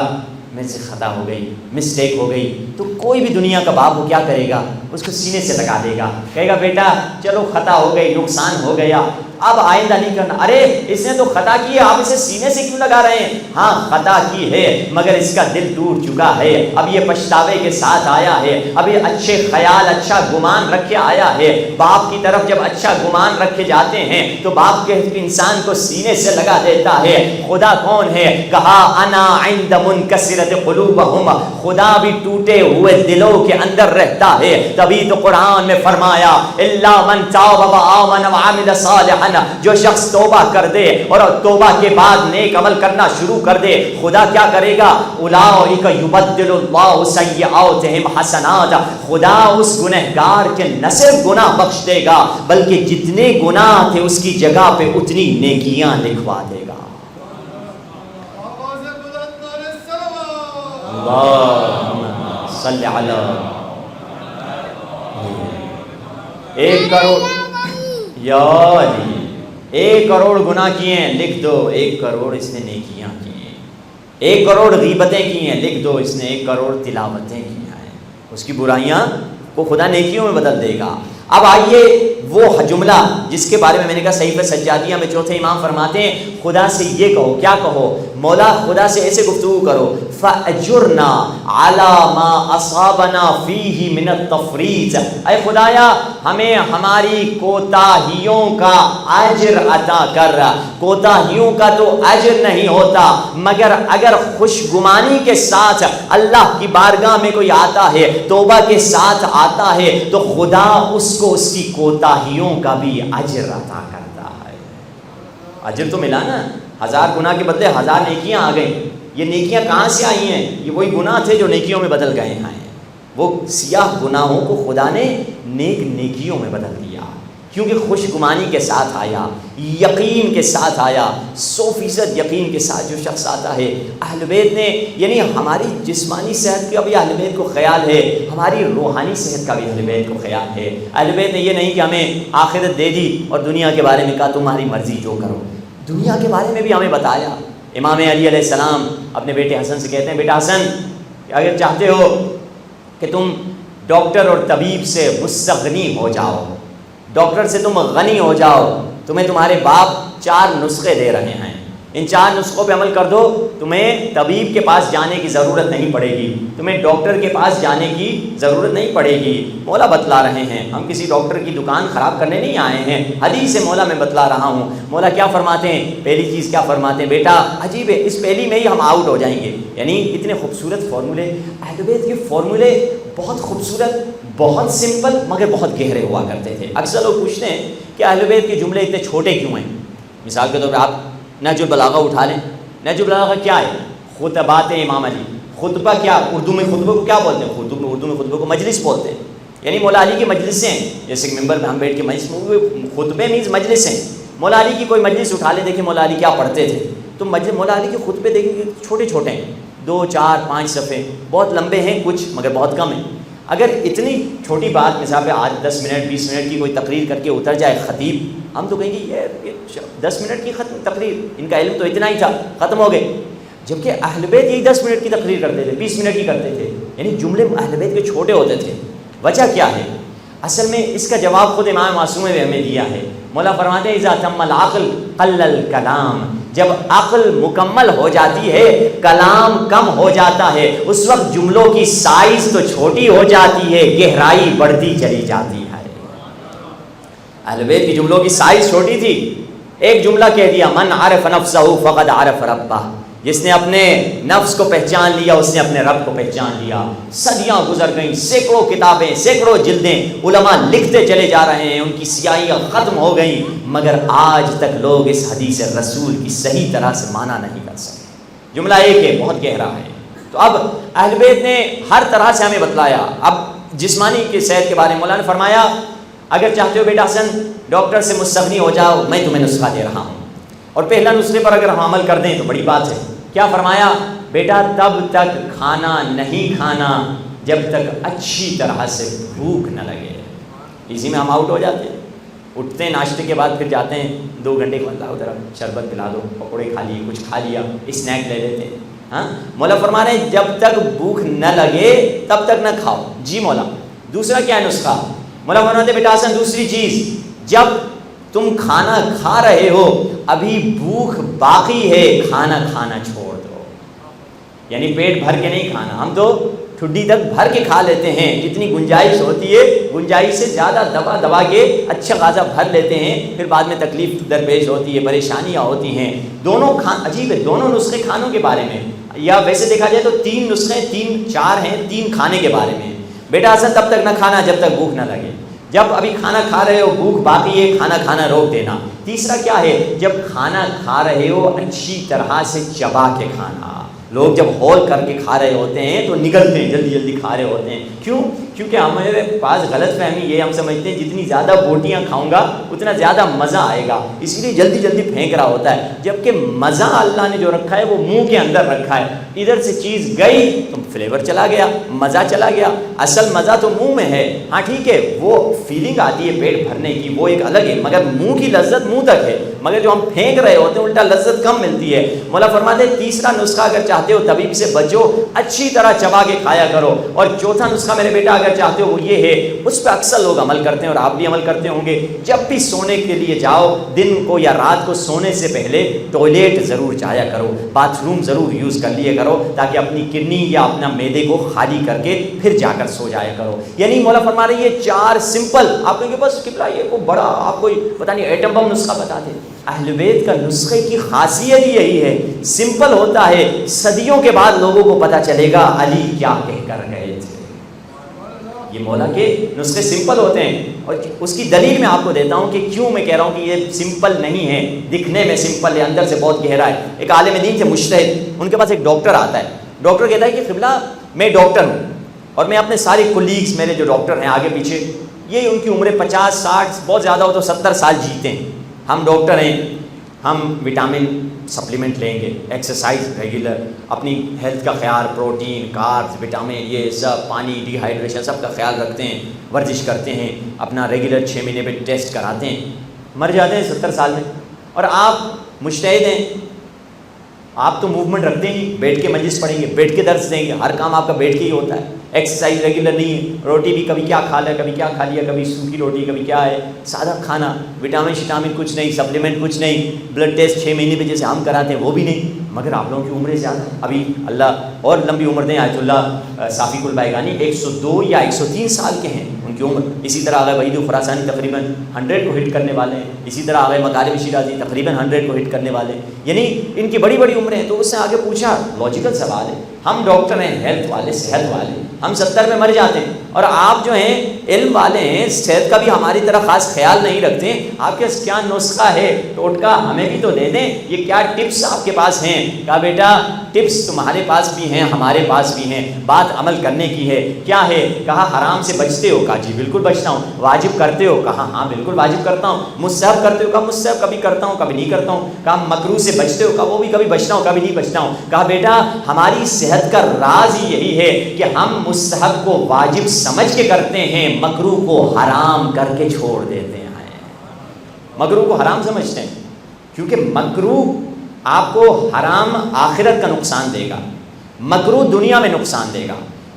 میں سے خطا ہو گئی، مسٹیک ہو گئی، تو کوئی بھی دنیا کا باپ وہ کیا کرے گا؟ اس کو سینے سے لگا دے گا، کہے گا بیٹا چلو خطا ہو گئی، نقصان ہو گیا، اب آئندہ نہیں کرنا. ارے اس نے تو خطا کی ہے، آپ اسے سینے سے کیوں لگا رہے ہیں؟ ہاں خطا کی ہے مگر اس کا دل ٹوٹ چکا ہے، اب یہ پچھتاوے کے ساتھ آیا ہے، اب یہ اچھے خیال اچھا گمان رکھ کے آیا ہے. باپ کی طرف جب اچھا گمان رکھے جاتے ہیں تو باپ کے انسان کو سینے سے لگا دیتا ہے. خدا کون ہے؟ کہا انا عند منکسرۃ قلوبہم، خدا بھی ٹوٹے ہوئے دلوں کے اندر رہتا ہے. تبھی تو قرآن میں فرمایا الا من تاب وآمن وعمل صالحا، جو شخص توبہ کر دے اور توبہ کے بعد نیک عمل کرنا شروع کر دے، خدا کیا کرے گا؟ اولئک یبدل اللہ سیئاتہم حسنات، خدا اس گنہگار کے نہ صرف گناہ بخش دے گا بلکہ جتنے گناہ تھے اس کی جگہ پہ اتنی نیکیاں لکھوا دے گا. اللہم صلی علی 1 کروڑ یا علی 1 کروڑ گناہ کیے ہیں، لکھ دو 1 کروڑ اس نے نیکیاں کی ہیں. 1 کروڑ غیبتیں کی ہیں، لکھ دو اس نے 1 کروڑ تلاوتیں کی ہیں. اس کی برائیاں کو خدا نیکیوں میں بدل دے گا. اب آئیے وہ جملہ جس کے بارے میں میں نے کہا صحیفہ سجادیہ میں چوتھے امام فرماتے ہیں خدا سے یہ کہو، کیا کہو؟ مولا خدا سے ایسے گفتگو کرو، فَأَجُرْنَا عَلَى مَا أَصَابَنَا فِيهِ مِنَ التَّفْرِيطِ، اے خدایا ہمیں ہماری کوتاہیوں کا اجر عطا کر. کوتاہیوں کا تو اجر نہیں ہوتا، مگر اگر خوش گمانی کے ساتھ اللہ کی بارگاہ میں کوئی آتا ہے، توبہ کے ساتھ آتا ہے، تو خدا اس کو اس کی کوتاہیوں کا بھی اجر عطا کرتا ہے. اجر تو ملا نا، 1000 گناہ کے بدلے 1000 نیکیاں آ گئیں. یہ نیکیاں کہاں سے آئی ہیں؟ یہ وہی گناہ تھے جو نیکیوں میں بدل گئے ہیں. وہ سیاہ گناہوں کو خدا نے نیک نیکیوں میں بدل دیا، کیونکہ خوش گمانی کے ساتھ آیا، یقین کے ساتھ آیا. 100% یقین کے ساتھ جو شخص آتا ہے، اہل بیت نے یعنی ہماری جسمانی صحت کا بھی اہل بیت کو خیال ہے، ہماری روحانی صحت کا بھی اہل بیت کو خیال ہے. اہل بیت نے یہ نہیں کہ ہمیں آخرت دے دی اور دنیا کے بارے میں کہا تمہاری مرضی جو کرو، دنیا کے بارے میں بھی ہمیں بتایا. امام علی علیہ السلام اپنے بیٹے حسن سے کہتے ہیں بیٹا حسن اگر چاہتے ہو کہ تم ڈاکٹر اور طبیب سے مستغنی ہو جاؤ، ڈاکٹر سے تم غنی ہو جاؤ، تمہیں تمہارے باپ 4 نسخے دے رہے ہیں، ان 4 نسخوں پہ عمل کر دو، تمہیں طبیب کے پاس جانے کی ضرورت نہیں پڑے گی، تمہیں ڈاکٹر کے پاس جانے کی ضرورت نہیں پڑے گی. مولا بتلا رہے ہیں، ہم کسی ڈاکٹر کی دکان خراب کرنے نہیں آئے ہیں، حدیث سے مولا میں بتلا رہا ہوں. مولا کیا فرماتے ہیں؟ پہلی چیز کیا فرماتے ہیں؟ بیٹا عجیب ہے، اس پہلی میں ہی ہم آؤٹ ہو جائیں گے. یعنی اتنے خوبصورت فارمولے، اہل بیت کے فارمولے بہت خوبصورت، بہت سمپل مگر بہت گہرے ہوا کرتے تھے. اکثر لوگ پوچھتے ہیں کہ اہل بیت کے جملے اتنے چھوٹے کیوں ہیں؟ مثال کے طور پہ آپ نہج البلاغہ اٹھا لیں. نہج البلاغہ کیا ہے؟ خطبات امام علی. خطبہ کیا؟ اردو میں خطبہ کو کیا بولتے ہیں؟ اردو میں خطبہ کو مجلس بولتے ہیں. یعنی مولا علی کی مجلسیں ہیں، جیسے کہ ممبر میں ہم بیٹھ کے مجلس، خطبے مینز مجلس ہیں. مولا علی کی کوئی مجلس اٹھا لے، دیکھیں مولا علی کیا پڑھتے تھے، تو مولا علی کے خطبے دیکھیں کہ چھوٹے چھوٹے ہیں، 2 4 5 صفحے، بہت لمبے ہیں کچھ مگر بہت کم ہیں. اگر اتنی چھوٹی بات مثال پہ آج 10 منٹ 20 منٹ کی کوئی تقریر کر کے اتر جائے خطیب، ہم تو کہیں گے یہ 10 منٹ کی تقریر، ان کا علم تو اتنا ہی تھا، ختم ہو گئے. جبکہ اہل بیت یہی 10 منٹ کی تقریر کرتے تھے، 20 منٹ کی کرتے تھے، یعنی جملے اہل بیت کے چھوٹے ہوتے تھے. وجہ کیا ہے؟ اصل میں اس کا جواب خود امام معصوم نے ہمیں دیا ہے. مولا فرماتے ہیں اذا تم العقل قل الکلام، جب عقل مکمل ہو جاتی ہے کلام کم ہو جاتا ہے، اس وقت جملوں کی سائز تو چھوٹی ہو جاتی ہے، گہرائی بڑھتی چلی جاتی ہے. اہل بیت کی جملوں کی سائز چھوٹی تھی، ایک جملہ کہہ دیا من عرف نفسہ فقد عرف ربہ، جس نے اپنے نفس کو پہچان لیا اس نے اپنے رب کو پہچان لیا. صدیاں گزر گئیں، سینکڑوں کتابیں، سینکڑوں جلدیں علماء لکھتے چلے جا رہے ہیں، ان کی سیاہیاں ختم ہو گئیں، مگر آج تک لوگ اس حدیث رسول کی صحیح طرح سے معنی نہیں کر سکتے. جملہ ایک ہے، بہت گہرا ہے. تو اب اہل بیت نے ہر طرح سے ہمیں بتلایا. اب جسمانی کی صحت کے بارے میں مولا نے فرمایا اگر چاہتے ہو بیٹا حسن ڈاکٹر سے مستغنی ہو جاؤ، میں تمہیں نسخہ دے رہا ہوں، اور پہلا نسخے پر اگر ہم عمل کر دیں تو بڑی بات ہے. کیا فرمایا؟ بیٹا تب تک کھانا نہیں کھانا جب تک اچھی طرح سے بھوک نہ لگے. اسی میں ہم آؤٹ ہو جاتے ہیں، اٹھتے ہیں ناشتے کے بعد پھر جاتے ہیں 2 گھنٹے کے بعد ادھر شربت پلا دو، پکوڑے کھا لیے، کچھ کھا لیا، اسنیک لے لیتے ہیں. ہاں مولا فرما رہے ہیں جب تک بھوک نہ لگے تب تک نہ کھاؤ. جی مولا دوسرا کیا ہے نسخہ؟ مولا فرماتے بیٹا حسن دوسری چیز، جب تم کھانا کھا رہے ہو ابھی بھوک باقی ہے کھانا کھانا چھوڑ دو. یعنی پیٹ بھر کے نہیں کھانا، ہم تو ٹھڈی تک بھر کے کھا لیتے ہیں، جتنی گنجائش ہوتی ہے گنجائش سے زیادہ دبا دبا کے اچھا خاصا بھر لیتے ہیں، پھر بعد میں تکلیف درپیش ہوتی ہے، پریشانیاں ہوتی ہیں. دونوں عجیب ہے، دونوں نسخے کھانوں کے بارے میں، یا ویسے دیکھا جائے تو 3 نسخے 4 ہیں 3 کھانے کے بارے میں. بیٹا حسن تب تک نہ کھانا جب تک بھوک نہ لگے، جب ابھی کھانا کھا رہے ہو بھوک باقی ہے کھانا کھانا روک دینا. تیسرا کیا ہے؟ جب کھانا کھا رہے ہو اچھی طرح سے چبا کے کھانا. لوگ جب ہول کر کے کھا رہے ہوتے ہیں تو نگلتے ہیں، جلدی جلدی کھا رہے ہوتے ہیں. کیوں؟ کیونکہ ہمارے پاس غلط فہمی یہ ہم سمجھتے ہیں جتنی زیادہ بوٹیاں کھاؤں گا اتنا زیادہ مزہ آئے گا، اس لیے جلدی جلدی پھینک رہا ہوتا ہے. جبکہ مزہ اللہ نے جو رکھا ہے وہ منہ کے اندر رکھا ہے. ادھر سے چیز گئی تو فلیور چلا گیا، مزہ چلا گیا. اصل مزہ تو منہ میں ہے. ہاں ٹھیک ہے وہ فیلنگ آتی ہے پیٹ بھرنے کی وہ ایک الگ ہے، مگر منہ کی لذت منہ تک ہے، مگر جو ہم پھینک رہے ہوتے ہیں الٹا لذت کم ملتی ہے. مولا فرماتے ہیں تیسرا نسخہ اگر چاہتے ہو طبیب سے بچو، اچھی طرح چبا کے کھایا کرو. اور چوتھا نسخہ میرے بیٹا اگر چاہتے ہو وہ یہ ہے، اس پہ اکثر لوگ عمل کرتے ہیں اور آپ بھی عمل کرتے ہوں گے. جب بھی سونے کے لیے جاؤ دن کو یا رات کو سونے سے پہلے ٹوائلٹ ضرور جایا کرو، باتھ روم ضرور یوز کر لیے کرو، تاکہ اپنی کڈنی یا اپنا معدے کو خالی کر کے پھر جا کر سو جایا کرو. یعنی مولا فرما رہے یہ 4 سمپل، آپ کہیں گے بس قبلہ یہ کو بڑا آپ کوئی پتہ نہیں ایٹم بم نسخہ بتاتے. اہل بیت کا نسخے کی خاصیت یہی ہے، سمپل ہوتا ہے. صدیوں کے بعد لوگوں کو پتہ چلے گا علی کیا کہہ کر گئے تھے. یہ مولا کے نسخے سمپل ہوتے ہیں، اور اس کی دلیل میں آپ کو دیتا ہوں کہ کیوں میں کہہ رہا ہوں کہ یہ سمپل نہیں ہے. دکھنے میں سمپل ہے، اندر سے بہت گہرا ہے. ایک عالم دین تھے مجتہد، ان کے پاس ایک ڈاکٹر آتا ہے. ڈاکٹر کہتا ہے کہ قبلہ میں ڈاکٹر ہوں اور میں اپنے سارے کولیگز میرے جو ڈاکٹر ہیں آگے پیچھے یہ ان کی عمریں 50 60 بہت زیادہ ہو تو 70 سال جیتے ہیں. ہم ڈاکٹر ہیں، ہم وٹامن سپلیمنٹ لیں گے، ایکسرسائز ریگولر، اپنی ہیلتھ کا خیال، پروٹین کاربز وٹامن یہ سب، پانی ڈی ہائیڈریشن سب کا خیال رکھتے ہیں، ورزش کرتے ہیں، اپنا ریگولر 6 مہینے پہ ٹیسٹ کراتے ہیں، مر جاتے ہیں 70 سال میں. اور آپ مجتہد ہیں، آپ تو موومنٹ رکھتے ہی، بیٹھ کے مجلس پڑھیں گے، بیٹھ کے درس دیں گے، ہر کام آپ کا بیٹھ کے ہی ہوتا ہے. ایکسرسائز ریگولر نہیں ہے، روٹی بھی کبھی کیا کھا لیا کبھی کیا کھا لیا، کبھی سوکھی روٹی کبھی کیا ہے، سادہ کھانا، وٹامن شٹامن کچھ نہیں، سپلیمنٹ کچھ نہیں، بلڈ ٹیسٹ 6 مہینے پہ جیسے ہم کراتے ہیں وہ بھی نہیں. مگر آپ لوگوں کی عمریں زیادہ، ابھی اللہ اور لمبی عمر دیں. آیت اللہ صافی البائگانی 102 یا 103 سال کے ہیں ان کی عمر. اسی طرح آغا وحید خراسانی تقریباً 100 کو ہٹ کرنے والے ہیں. اسی طرح آغا مکارم شیرازی تقریباً 100 کو ہٹ کرنے والے ہیں. یعنی ان کی بڑی بڑی عمریں ہیں. تو اس سے آگے پوچھا لاجیکل سوال ہے، ہم ڈاکٹر ہیں، ہیلتھ والے، صحت والے، ہم 70 میں مر جاتے ہیں. اور آپ جو ہیں علم والے ہیں, صحت کا بھی ہماری طرح خاص خیال نہیں رکھتے, آپ کے کیا نسخہ ہے ٹوٹکا ہمیں بھی تو دے دیں, یہ کیا ٹپس آپ کے پاس ہیں. کہا بیٹا ٹپس تمہارے پاس بھی ہیں ہمارے پاس بھی ہیں, بات عمل کرنے کی ہے. کیا ہے؟ کہا حرام سے بچتے ہو؟ کہا جی بالکل بچتا ہوں. واجب کرتے ہو؟ کہا ہاں بالکل واجب کرتا ہوں. مستحب کرتے ہو؟ کہا مستحب کبھی کرتا ہوں کبھی نہیں کرتا ہوں. کہا مکروہ سے بچتے ہو؟ کہا وہ بھی کبھی بچتا ہوں کبھی نہیں بچتا ہوں. کہا بیٹا ہماری صحت کا راز ہی یہی ہے کہ ہم مستحب کو واجب سمجھ کے کرتے ہیں, مکروہ کو حرام کر کے چھوڑ دیتے ہیں. مکروہ کو حرام سمجھتے ہیں کیونکہ مکروہ آپ کو حرام آخرت کا نقصان دے گا, مکروہ دنیا میں نقصان دے گا.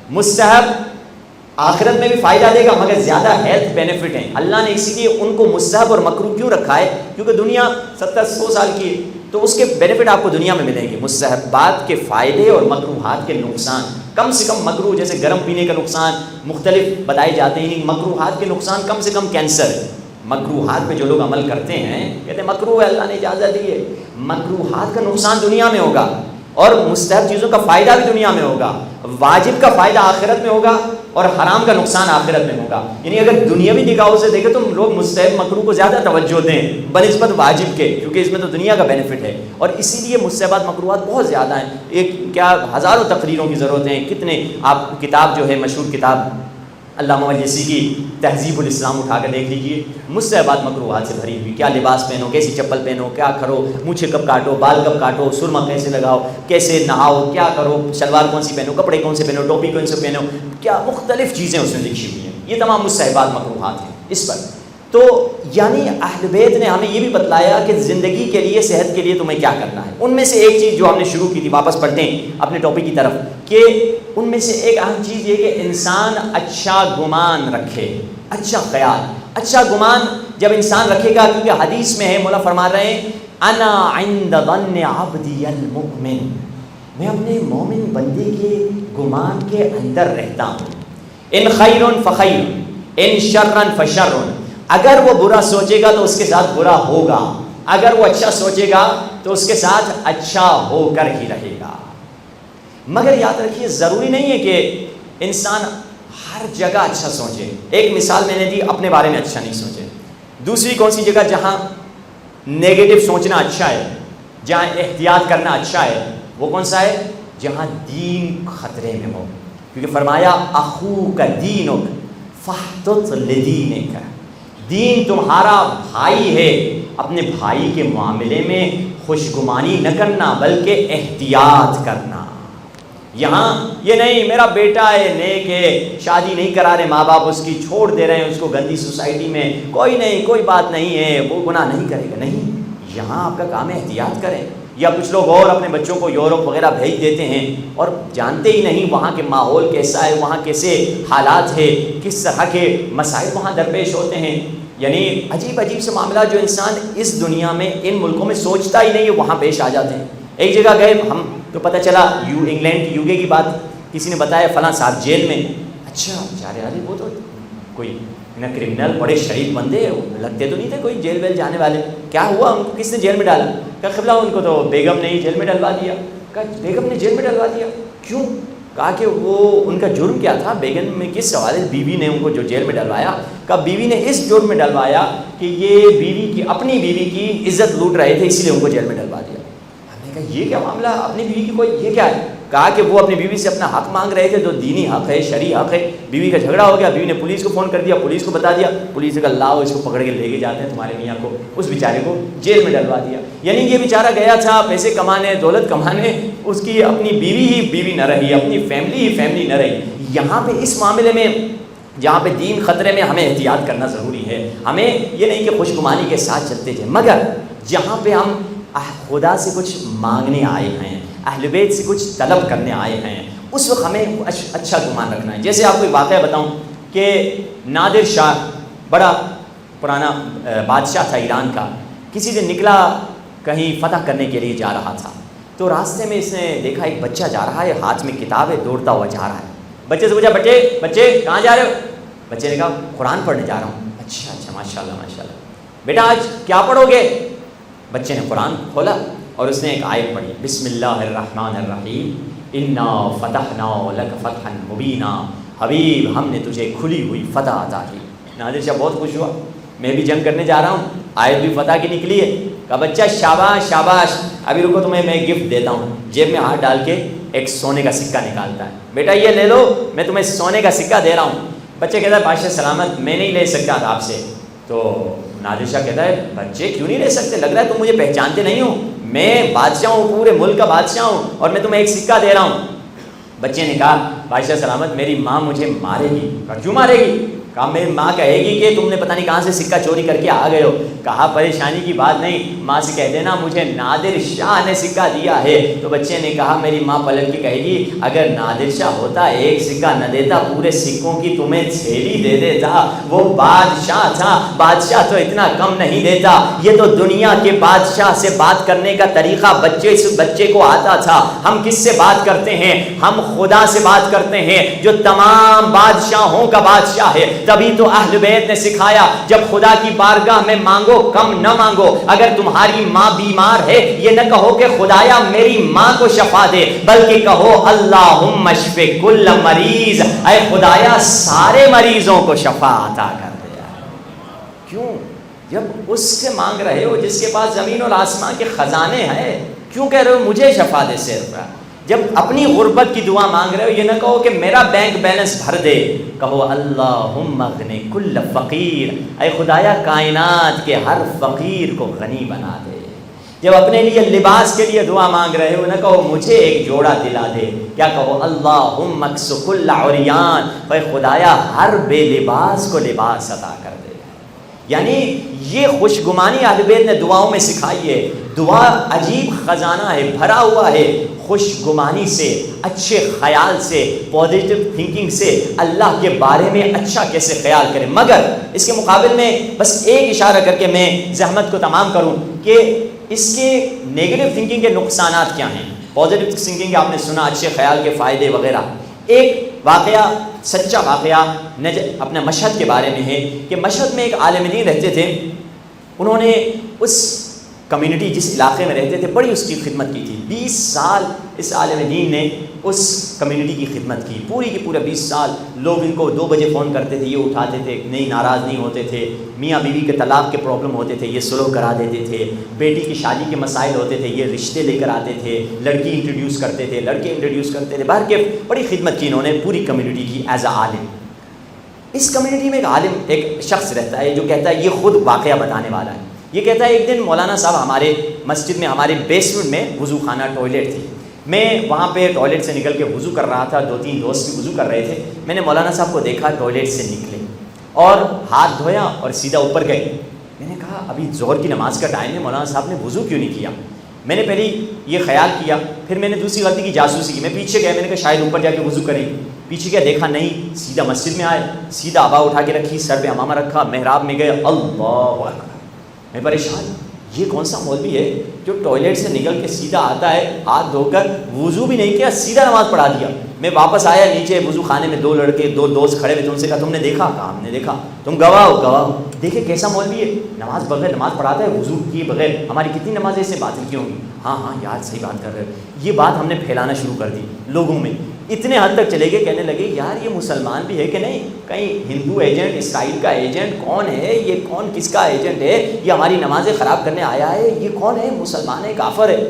مستحب آخرت میں بھی فائدہ دے گا مگر زیادہ ہیلتھ بینیفٹ ہیں. اللہ نے اسی لیے ان کو مستحب اور مکروہ کیوں رکھا ہے؟ کیونکہ دنیا 70-100 سال کی ہے, تو اس کے بینیفٹ آپ کو دنیا میں ملیں گے. مستحبات کے فائدے اور مکروہات کے نقصان, کم سے کم مکروہ جیسے گرم پینے کا نقصان مختلف بتائے جاتے ہیں, مکروہات کے نقصان کم سے کم کینسر ہے. مکروہات پہ جو لوگ عمل کرتے ہیں کہتے ہیں مکروہ ہے, اللہ نے اجازت دی ہے. مکروہات کا نقصان دنیا میں ہوگا اور مستحب چیزوں کا فائدہ بھی دنیا میں ہوگا. واجب کا فائدہ آخرت میں ہوگا اور حرام کا نقصان آخرت میں ہوگا. یعنی اگر دنیاوی نگاہوں سے دیکھیں تو لوگ مستحب مکروہ کو زیادہ توجہ دیں بنسبت واجب کے, کیونکہ اس میں تو دنیا کا بینیفٹ ہے. اور اسی لیے مستحبات مکروہات بہت زیادہ ہیں. ایک کیا ہزاروں تقریروں کی ضرورت ہے. کتنے آپ کتاب جو ہے مشہور کتاب علامہ مجلسی کی تہذیب الاسلام اٹھا کر دیکھ لیجیے, مستحبات مکروہات سے بھری ہوئی. کیا لباس پہنو, کیسی چپل پہنو, کیا کرو, مونچھیں کب کاٹو, بال کب کاٹو, سرما کیسے لگاؤ, کیسے نہاؤ, کیا کرو, شلوار کون سی پہنو, کپڑے کون سے پہنو, ٹوپی کون سے پہنو, کیا مختلف چیزیں اس میں لکھی ہوئی ہیں. یہ تمام مستحبات مکروہات ہیں اس پر. تو یعنی اہل بیت نے ہمیں یہ بھی بتلایا کہ زندگی کے لیے, صحت کے لیے تمہیں کیا کرنا ہے. ان میں سے ایک چیز جو ہم نے شروع کی تھی, واپس پڑھتے ہیں اپنے ٹاپک کی طرف, کہ ان میں سے ایک اہم چیز یہ کہ انسان اچھا گمان رکھے, اچھا خیال. اچھا گمان جب انسان رکھے گا, کیونکہ حدیث میں ہے مولا فرما رہے ہیں انا عند ظن عبدی المؤمن, میں اپنے مومن بندے کے گمان کے اندر رہتا ہوں. ان خیر فخیر ان شر فشر, اگر وہ برا سوچے گا تو اس کے ساتھ برا ہوگا, اگر وہ اچھا سوچے گا تو اس کے ساتھ اچھا ہو کر ہی رہے گا. مگر یاد رکھیے ضروری نہیں ہے کہ انسان ہر جگہ اچھا سوچے. ایک مثال میں نے دی, اپنے بارے میں اچھا نہیں سوچے. دوسری کون سی جگہ جہاں نیگیٹو سوچنا اچھا ہے, جہاں احتیاط کرنا اچھا ہے, وہ کون سا ہے؟ جہاں دین خطرے میں ہو. کیونکہ فرمایا اخوک دینک فاحتط لدینک, دین تمہارا بھائی ہے, اپنے بھائی کے معاملے میں خوشگمانی نہ کرنا بلکہ احتیاط کرنا. یہاں یہ نہیں میرا بیٹا ہے نیک ہے, شادی نہیں کرا رہے ماں باپ اس کی, چھوڑ دے رہے ہیں اس کو گندی سوسائٹی میں, کوئی نہیں کوئی بات نہیں ہے, وہ گناہ نہیں کرے گا. نہیں, یہاں آپ کا کام ہے احتیاط کریں. یا کچھ لوگ اور اپنے بچوں کو یورپ وغیرہ بھیج دیتے ہیں اور جانتے ہی نہیں وہاں کے ماحول کیسا ہے, وہاں کیسے حالات ہے, کس طرح کے مسائل وہاں درپیش ہوتے ہیں. یعنی عجیب عجیب سے معاملات جو انسان اس دنیا میں ان ملکوں میں سوچتا ہی نہیں ہے وہاں پیش آ جاتے ہیں. ایک جگہ گئے ہم تو پتہ چلا انگلینڈ UK کی بات کسی نے بتایا, فلاں صاحب جیل میں. اچھا بیچارے, ارے وہ تو کوئی نہ کرمنل, بڑے شریف بندے لگتے تو نہیں تھے کوئی جیل ویل جانے والے. کیا ہوا, ان کو کس نے جیل میں ڈالا؟ کہا قبلہ ان کو تو بیگم نے ہی جیل میں ڈلوا دیا. کہا بیگم نے جیل میں ڈلوا دیا کیوں؟ کہا کہ وہ ان کا جرم کیا تھا, بیگم میں کس سوال ہے, بیوی نے ان کو جو جیل میں ڈلوایا. کہا بیوی نے اس جرم میں ڈلوایا کہ یہ بیوی کی اپنی بیوی کی عزت لوٹ رہے تھے, اسی لیے ان کو جیل میں ڈلوا دیا. ہم نے کہا یہ کیا معاملہ, اپنی بیوی کی کوئی یہ کیا ہے؟ کہا کہ وہ اپنی بیوی سے اپنا حق مانگ رہے تھے جو دینی حق ہے, شرعی حق ہے. بیوی کا جھگڑا ہو گیا, بیوی نے پولیس کو فون کر دیا, پولیس کو بتا دیا, پولیس نے کہا لاؤ اس کو پکڑ کے لے کے جاتے ہیں تمہارے میاں کو. اس بیچارے کو جیل میں ڈلوا دیا. یعنی یہ بیچارہ گیا تھا پیسے کمانے, دولت کمانے, اس کی اپنی بیوی ہی بیوی نہ رہی, اپنی فیملی ہی فیملی نہ رہی. یہاں پہ اس معاملے میں جہاں پہ دین خطرے میں, ہمیں احتیاط کرنا ضروری ہے. ہمیں یہ نہیں کہ خوشگمانی کے ساتھ چلتے جائیں, مگر جہاں پہ ہم خدا سے کچھ مانگنے آئے ہیں, اہل بیت سے کچھ طلب کرنے آئے ہیں, اس وقت ہمیں اچھا گمان رکھنا ہے. جیسے آپ کو ایک واقعہ بتاؤں کہ نادر شاہ بڑا پرانا بادشاہ تھا ایران کا, کسی سے نکلا کہیں فتح کرنے کے لیے جا رہا تھا, تو راستے میں اس نے دیکھا ایک بچہ جا رہا ہے, ہاتھ میں کتاب ہے, دوڑتا ہوا جا رہا ہے. بچے سے پوچھا بچے کہاں جا رہے ہو؟ بچے نے کہا قرآن پڑھنے جا رہا ہوں. اچھا ماشاء اللہ بیٹا آج کیا پڑھو گے؟ بچے نے قرآن کھولا اور اس نے ایک آیت پڑھی, بسم اللہ الرحمن الرحیم انا فتحنا لک فتحا مبینا حبیب ہم نے تجھے کھلی ہوئی فتح عطا کی۔ نادر شاہ بہت خوش ہوا، میں بھی جنگ کرنے جا رہا ہوں، آیت بھی فتح کی نکلی ہے۔ کہا بچہ شاباش شاباش، ابھی رکو تمہیں میں گفٹ دیتا ہوں۔ جیب میں ہاتھ ڈال کے ایک سونے کا سکہ نکالتا ہے، بیٹا یہ لے لو، میں تمہیں سونے کا سکہ دے رہا ہوں۔ بچے کہتا ہے بادشاہ سلامت میں نہیں لے سکتا تھا آپ سے۔ تو نادر شاہ کہتا ہے بچے کیوں نہیں لے سکتے، لگ رہا ہے تم مجھے پہچانتے نہیں ہو، میں بادشاہ ہوں، پورے ملک کا بادشاہ ہوں، اور میں تمہیں ایک سکہ دے رہا ہوں۔ بچے نے کہا بادشاہ سلامت میری ماں مجھے مارے گی۔ کہا کیوں مارے گی؟ کہا میری ماں کہے گی کہ تم نے پتہ نہیں کہاں سے سکہ چوری کر کے آ گئے ہو۔ کہا پریشانی کی بات نہیں، ماں سے کہہ دینا مجھے نادر شاہ نے سکہ دیا ہے۔ تو بچے نے کہا میری ماں پلٹ کے کہے گی اگر نادر شاہ ہوتا ایک سکہ نہ دیتا، پورے سکوں کی تمہیں تھیلی دے دیتا، وہ بادشاہ تھا، بادشاہ تو اتنا کم نہیں دیتا۔ یہ تو دنیا کے بادشاہ سے بات کرنے کا طریقہ بچے کو آتا تھا۔ ہم کس سے بات کرتے ہیں؟ ہم خدا سے بات کرتے ہیں جو تمام بادشاہوں کا بادشاہ ہے۔ تبھی تو اہل بیت نے سکھایا جب خدا کی بارگاہ میں مانگو کم نہ مانگو۔ اگر تمہاری ماں بیمار ہے یہ نہ کہو کہ خدایا میری ماں کو شفا دے، بلکہ کہو اللہم اشفِ کل مریض، اے خدایا سارے مریضوں کو شفا عطا کر دے۔ کیوں؟ جب اس سے مانگ رہے ہو جس کے پاس زمین اور آسمان کے خزانے ہیں، کیوں کہہ رہے ہو مجھے شفا دے صرف؟ جب اپنی غربت کی دعا مانگ رہے ہو یہ نہ کہو کہ میرا بینک بیلنس بھر دے، کہو اللہم اغنِ کل فقیر، اے خدایا کائنات کے ہر فقیر کو غنی بنا دے۔ جب اپنے لیے لباس کے لیے دعا مانگ رہے ہو نہ کہو مجھے ایک جوڑا دلا دے، کیا کہو اللہم اکس کل عریان، اے خدایا ہر بے لباس کو لباس عطا کر دے۔ یعنی یہ خوشگمانی اہل بیت نے دعاؤں میں سکھائی ہے۔ دعا عجیب خزانہ ہے، بھرا ہوا ہے خوشگمانی سے، اچھے خیال سے، پازیٹیو تھنکنگ سے، اللہ کے بارے میں اچھا کیسے خیال کریں۔ مگر اس کے مقابل میں بس ایک اشارہ کر کے میں زحمت کو تمام کروں کہ اس کے نیگیٹو تھنکنگ کے نقصانات کیا ہیں۔ پازیٹیو تھنکنگ آپ نے سنا، اچھے خیال کے فائدے وغیرہ۔ ایک واقعہ، سچا واقعہ اپنے مشہد کے بارے میں ہے کہ مشہد میں ایک عالم دین رہتے تھے، انہوں نے اس کمیونٹی جس علاقے میں رہتے تھے بڑی اس کی خدمت کی تھی۔ 20 سال اس عالم دین نے اس کمیونٹی کی خدمت کی، پوری کی پورا 20 سال۔ لوگ ان کو 2 بجے فون کرتے تھے، یہ اٹھاتے تھے، نہیں ناراض نہیں ہوتے تھے۔ میاں بیوی کے طلاق کے پرابلم ہوتے تھے، یہ سلو کرا دیتے تھے۔ بیٹی کی شادی کے مسائل ہوتے تھے، یہ رشتے لے کر آتے تھے۔ لڑکی انٹروڈیوس کرتے تھے، لڑکے انٹروڈیوس کرتے تھے۔ باہر کے بڑی خدمت کی انہوں نے پوری کمیونٹی کی as a Alam. Us community میں ایک عالم، ایک شخص رہتا ہے جو کہتا ہے، یہ خود واقعہ بتانے والا ہے۔ یہ کہتا ہے ایک دن مولانا صاحب ہمارے مسجد میں، ہمارے بیسمنٹ میں وضو خانہ ٹوائلٹ تھی، میں وہاں پہ ٹوائلٹ سے نکل کے وضو کر رہا تھا، 2-3 دوست بھی وضو کر رہے تھے۔ میں نے مولانا صاحب کو دیکھا ٹوائلٹ سے نکلے اور ہاتھ دھویا اور سیدھا اوپر گئے۔ میں نے کہا ابھی ظہر کی نماز کا ٹائم ہے، مولانا صاحب نے وضو کیوں نہیں کیا؟ میں نے پہلے یہ خیال کیا، پھر میں نے دوسری غلطی کی، جاسوسی کی۔ میں پیچھے گیا، میں نے کہا شاید اوپر جا کے وضو کریں۔ پیچھے گیا، دیکھا نہیں، سیدھا مسجد میں آئے، سیدھا آبا اٹھا کے رکھی، سر پہ امامہ رکھا، محراب میں گئے، اللہ اکبر۔ میں پریشان، یہ کون سا مولوی ہے جو ٹوائلٹ سے نکل کے سیدھا آتا ہے، ہاتھ دھو کر وضو بھی نہیں کیا، سیدھا نماز پڑھا دیا۔ میں واپس آیا نیچے، وضو خانے میں 2 لڑکے 2 دوست کھڑے ہوئے تھے، ان سے کہا تم نے دیکھا؟ کہا ہم نے دیکھا۔ تم گواہ ہو؟ گواہ ہو۔ دیکھے کیسا مولوی ہے، نماز بغیر نماز پڑھاتا ہے، وضو کیے بغیر۔ ہماری کتنی نمازیں اس سے باطل کی ہوں گی؟ ہاں ہاں یار صحیح بات کر رہے ہو۔ یہ بات ہم نے پھیلانا شروع کر دی لوگوں میں، اتنے حد تک چلے گئے، کہنے لگے یار یہ مسلمان بھی ہے کہ نہیں، کہیں ہندو ایجنٹ، اسرائیل کا ایجنٹ کون ہے، یہ کون کس کا ایجنٹ ہے، یہ ہماری نمازیں خراب کرنے آیا ہے، یہ کون ہے، مسلمان ہے کافر ہے۔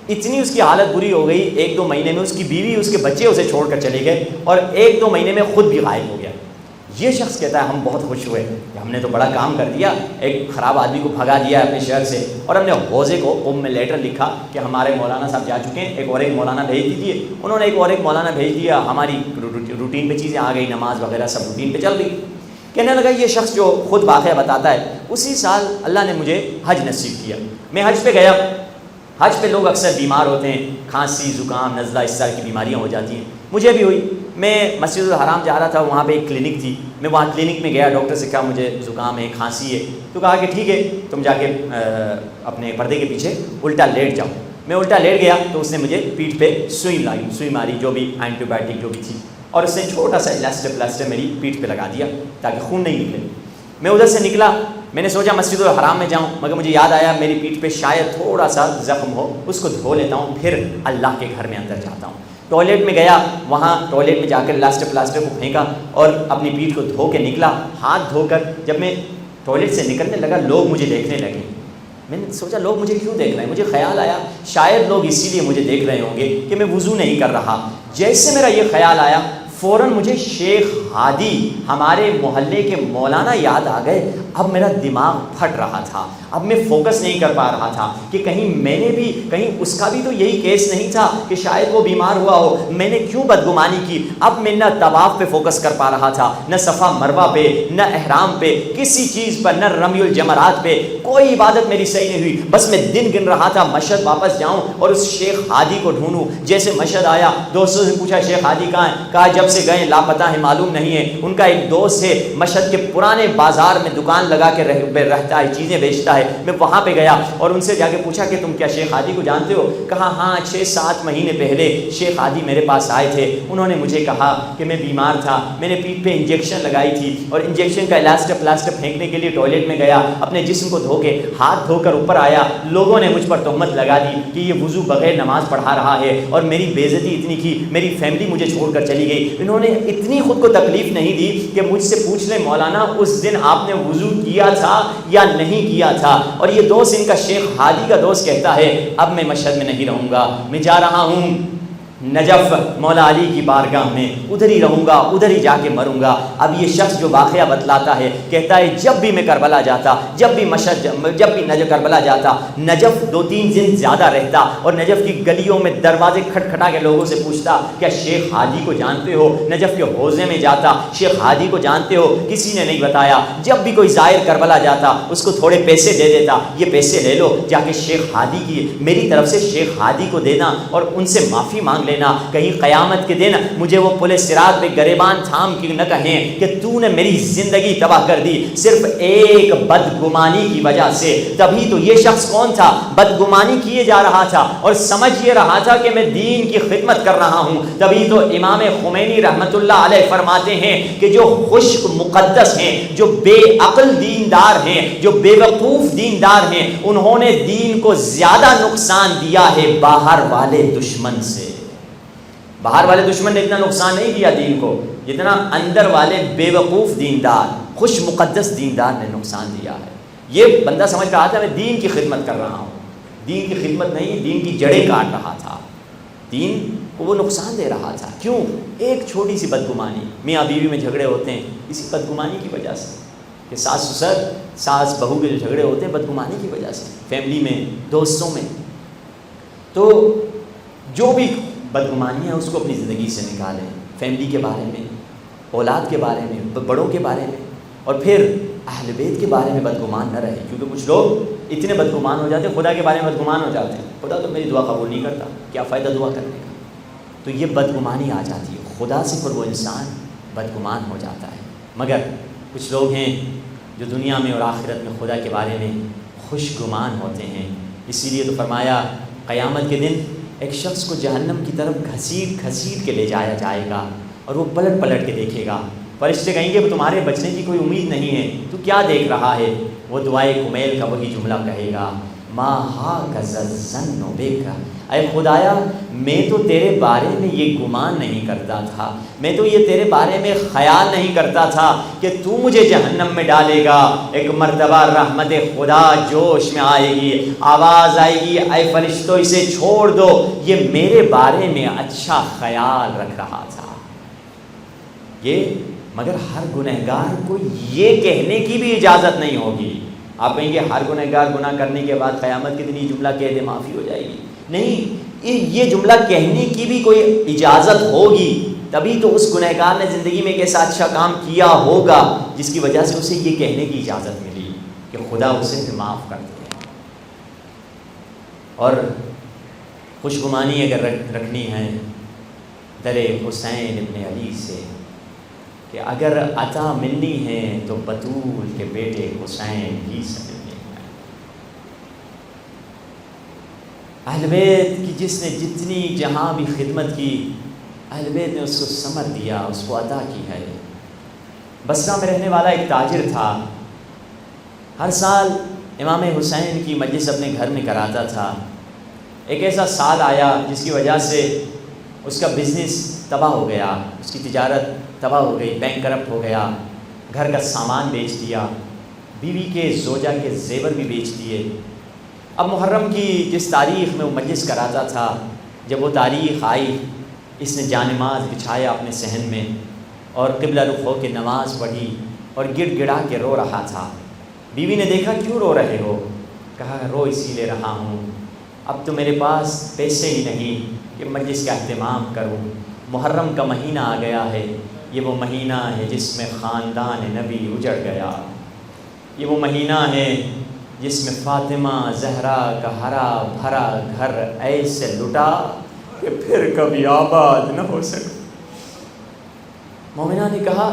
اتنی اس کی حالت بری ہو گئی، 1-2 مہینے میں اس کی بیوی اس کے بچے اسے چھوڑ کر چلے گئے اور 1-2 مہینے میں خود بھی غائب ہو گیا۔ یہ شخص کہتا ہے ہم بہت خوش ہوئے کہ ہم نے تو بڑا کام کر دیا، ایک خراب آدمی کو بھگا دیا اپنے شہر سے، اور ہم نے حوزے کو میں لیٹر لکھا کہ ہمارے مولانا صاحب جا چکے ہیں، ایک مولانا بھیج دیجیے۔ انہوں نے ایک مولانا بھیج دیا، ہماری روٹین پہ چیزیں آ گئی، نماز وغیرہ سب روٹین پہ چل گئی۔ کہنے لگا یہ شخص جو خود واقعہ بتاتا ہے، اسی سال اللہ نے مجھے حج نصیب کیا، میں حج پہ گیا۔ حج پہ لوگ اکثر بیمار ہوتے ہیں، کھانسی، زکام، نزلہ، اس طرح کی بیماریاں ہو جاتی ہیں، مجھے بھی ہوئی۔ میں مسجد الحرام جا رہا تھا، وہاں پہ ایک کلینک تھی، میں وہاں کلینک میں گیا، ڈاکٹر سے کہا مجھے زکام ہے، کھانسی ہے، تو کہا کہ ٹھیک ہے تم جا کے اپنے پردے کے پیچھے الٹا لیٹ جاؤ۔ میں الٹا لیٹ گیا تو اس نے مجھے پیٹھ پہ سوئی ماری، جو بھی اینٹی بایوٹک جو بھی تھی، اور اس نے چھوٹا سا پلاسٹر میری پیٹھ پہ لگا دیا تاکہ خون نہیں نکلے۔ میں ادھر سے نکلا، میں نے سوچا مسجد الحرام میں جاؤں، مگر مجھے یاد آیا میری پیٹھ پہ شاید تھوڑا سا زخم ہو، اس کو دھو لیتا ہوں، پھر اللہ کے گھر میں اندر جاتا ہوں۔ ٹوائلٹ میں گیا، وہاں ٹوائلٹ میں جا کر پلاسٹر کو پھینکا اور اپنی پیٹھ کو دھو کے نکلا، ہاتھ دھو کر جب میں ٹوائلٹ سے نکلنے لگا لوگ مجھے دیکھنے لگے. میں نے سوچا لوگ مجھے کیوں دیکھ رہے ہیں؟ مجھے خیال آیا شاید لوگ اسی لیے مجھے دیکھ رہے ہوں گے کہ میں وضو نہیں کر رہا. جیسے میرا یہ خیال آیا فوراً مجھے شیخ ہادی ہمارے محلے کے مولانا یاد آ گئے. اب میرا دماغ پھٹ رہا تھا، اب میں فوکس نہیں کر پا رہا تھا کہ کہیں میں نے بھی، کہیں اس کا بھی تو یہی کیس نہیں تھا کہ شاید وہ بیمار ہوا ہو، میں نے کیوں بدگمانی کی. اب میں نہ طواف پہ فوکس کر پا رہا تھا، نہ صفا مروہ پہ، نہ احرام پہ، کسی چیز پر، نہ رمی الجمرات پہ، کوئی عبادت میری صحیح نہیں ہوئی. بس میں دن گن رہا تھا مشہد واپس جاؤں اور اس شیخ ہادی کو ڈھونڈوں. جیسے مشہد آیا دوستوں سے پوچھا شیخ ہادی کہاں ہے؟ کہا جب سے گئے لاپتہ ہے، معلوم نہیں ہے. ان کا ایک دوست ہے مشہد کے پرانے بازار میں دکان لگا کے رہتا ہے، چیزیں بیچتا ہے. میں وہاں پہ گیا اور ان سے جا کے پوچھا کہ تم کیا شیخ ہادی کو جانتے ہو؟ کہا ہاں 6-7 مہینے پہلے شیخ ہادی میرے پاس آئے تھے. انہوں نے مجھے کہا کہ میں بیمار تھا، میں نے پیٹھ پہ انجیکشن لگائی تھی اور انجیکشن کا پلاسٹر پھینکنے کے لیے ٹوائلٹ میں گیا، اپنے جسم کو دھو کے ہاتھ دھو کر اوپر آیا. لوگوں نے مجھ پر تہمت لگا دی کہ یہ وضو بغیر نماز پڑھا رہا ہے اور میری بے عزتی اتنی کی، میری فیملی مجھے چھوڑ کر چلی گئی. انہوں نے اتنی خود کو تکلیف نہیں دی کہ مجھ سے پوچھ لیں مولانا اس دن آپ نے وضو کیا تھا یا نہیں کیا تھا. اور یہ دوست ان کا شیخ ہادی کا دوست کہتا ہے اب میں مشہد میں نہیں رہوں گا، میں جا رہا ہوں نجف مولا علی کی بارگاہ میں، ادھر ہی رہوں گا، ادھر ہی جا کے مروں گا. اب یہ شخص جو واقعہ بتلاتا ہے کہتا ہے جب بھی میں کربلا جاتا، جب بھی کربلا جاتا، نجف 2-3 دن زیادہ رہتا اور نجف کی گلیوں میں دروازے کھٹکھٹا کے لوگوں سے پوچھتا کیا شیخ ہادی کو جانتے ہو؟ نجف کے حوضے میں جاتا، شیخ ہادی کو جانتے ہو؟ کسی نے نہیں بتایا. جب بھی کوئی زائر کربلا جاتا اس کو تھوڑے پیسے دے دیتا، یہ پیسے لے لو جا کے شیخ ہادی کی میری طرف سے شیخ ہادی کو دینا اور ان سے معافی مانگ لینا، کہیں قیامت کے دن مجھے وہ پل صراط پہ گریبان تھام کے نہ کہیں کہ تو نے میری زندگی تباہ کر دی صرف ایک بدگمانی کی وجہ سے. تبھی تو یہ شخص کون تھا؟ بدگمانی کیے جا رہا تھا اور سمجھ یہ رہا تھا کہ میں دین کی خدمت کر رہا ہوں. تبھی تو امام خمینی رحمت اللہ علیہ فرماتے ہیں کہ جو خشک مقدس ہیں، جو بے عقل دیندار ہیں، جو بے وقوف دیندار ہیں، انہوں نے دین کو زیادہ نقصان دیا ہے باہر والے دشمن سے. باہر والے دشمن نے اتنا نقصان نہیں دیا دین کو جتنا اندر والے بے وقوف دیندار، خوش مقدس دیندار نے نقصان دیا ہے. یہ بندہ سمجھ رہا تھا میں دین کی خدمت کر رہا ہوں، دین کی خدمت نہیں، دین کی جڑیں کاٹ رہا تھا، دین کو وہ نقصان دے رہا تھا. کیوں؟ ایک چھوٹی سی بدگمانی. میاں بیوی میں جھگڑے ہوتے ہیں اسی بدگمانی کی وجہ سے، کہ ساس سسر، ساس بہو کے جو جھگڑے ہوتے ہیں بدگمانی کی وجہ سے، فیملی میں، دوستوں میں. تو جو بھی بدگمانی ہے اس کو اپنی زندگی سے نکالیں، فیملی کے بارے میں، اولاد کے بارے میں، بڑوں کے بارے میں، اور پھر اہل بیت کے بارے میں بدگمان نہ رہے. کیونکہ کچھ لوگ اتنے بدگمان ہو جاتے ہیں، خدا کے بارے میں بدگمان ہو جاتے ہیں، خدا تو میری دعا قبول نہیں کرتا، کیا فائدہ دعا کرنے کا. تو یہ بدگمانی آ جاتی ہے خدا سے، پر وہ انسان بدگمان ہو جاتا ہے. مگر کچھ لوگ ہیں جو دنیا میں اور آخرت میں خدا کے بارے میں خوش گمان ہوتے ہیں. اسی لیے تو فرمایا قیامت کے دن ایک شخص کو جہنم کی طرف گھسیٹ کے لے جایا جائے گا اور وہ پلٹ کے دیکھے گا. فرشتے کہیں گے تمہارے بچنے کی کوئی امید نہیں ہے، تو کیا دیکھ رہا ہے؟ وہ دعائے کمیل کا وہی جملہ کہے گا، ما ہاکذا الظن بک، اے خدایا میں تو تیرے بارے میں یہ گمان نہیں کرتا تھا، میں تو یہ تیرے بارے میں خیال نہیں کرتا تھا کہ تو مجھے جہنم میں ڈالے گا. ایک مرتبہ رحمت خدا جوش میں آئے گی، آواز آئے گی اے فرشتوں اسے چھوڑ دو، یہ میرے بارے میں اچھا خیال رکھ رہا تھا. یہ مگر ہر گنہگار کو یہ کہنے کی بھی اجازت نہیں ہوگی. آپ کہیں گے ہر گنہگار گناہ کرنے کے بعد قیامت کے دن یہ جملہ کہہ دے معافی ہو جائے گی. نہیں، یہ جملہ کہنے کی بھی کوئی اجازت ہوگی، تبھی تو اس گنہگار نے زندگی میں ایک ایسا اچھا کام کیا ہوگا جس کی وجہ سے اسے یہ کہنے کی اجازت ملی کہ خدا اسے بھی معاف کر دے. اور خوشگمانی اگر رکھنی ہے در حسین ابن علی سے کہ اگر عطا ملنی ہے تو بطول کے بیٹے حسین ہی سے ملنی ہے. اہل بیت کی جس نے جتنی جہاں بھی خدمت کی، اہل بیت نے اس کو ثمر دیا، اس کو عطا کی ہے. بصرہ میں رہنے والا ایک تاجر تھا، ہر سال امام حسین کی مجلس اپنے گھر میں کراتا تھا. ایک ایسا سال آیا جس کی وجہ سے اس کا بزنس تباہ ہو گیا، اس کی تجارت تباہ ہو گئی، بینک کرپٹ ہو گیا، گھر کا سامان بیچ دیا، بیوی کے زوجہ کے زیور بھی بیچ دیے۔ اب محرم کی جس تاریخ میں وہ مجلس کراتا تھا، جب وہ تاریخ آئی، اس نے جانماز بچھایا اپنے صحن میں اور قبلہ رخ ہو کے نماز پڑھی اور گڑ گڑا کے رو رہا تھا۔ بیوی نے دیکھا کیوں رو رہے ہو؟ کہا رو اسی لیے رہا ہوں، اب تو میرے پاس پیسے ہی نہیں کہ مجلس کا اہتمام کروں۔ محرم کا مہینہ آ گیا ہے، یہ وہ مہینہ ہے جس میں خاندان نبی اجڑ گیا، یہ وہ مہینہ ہے جس میں فاطمہ زہرا کا ہرا بھرا گھر ایسے لٹا کہ پھر کبھی آباد نہ ہو سکے۔ مومنہ نے کہا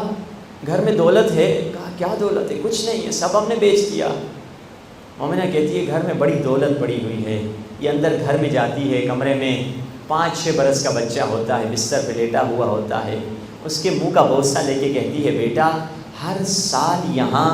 گھر میں دولت ہے؟ کہا کیا دولت ہے؟ کچھ نہیں ہے، سب ہم نے بیچ دیا۔ مومنہ کہتی ہے گھر میں بڑی دولت پڑی ہوئی ہے۔ یہ اندر گھر میں جاتی ہے، کمرے میں 5-6 برس کا بچہ ہوتا ہے، بستر پہ لیٹا ہوا ہوتا ہے، اس کے منہ کا بوسہ لے کے کہتی ہے بیٹا ہر سال یہاں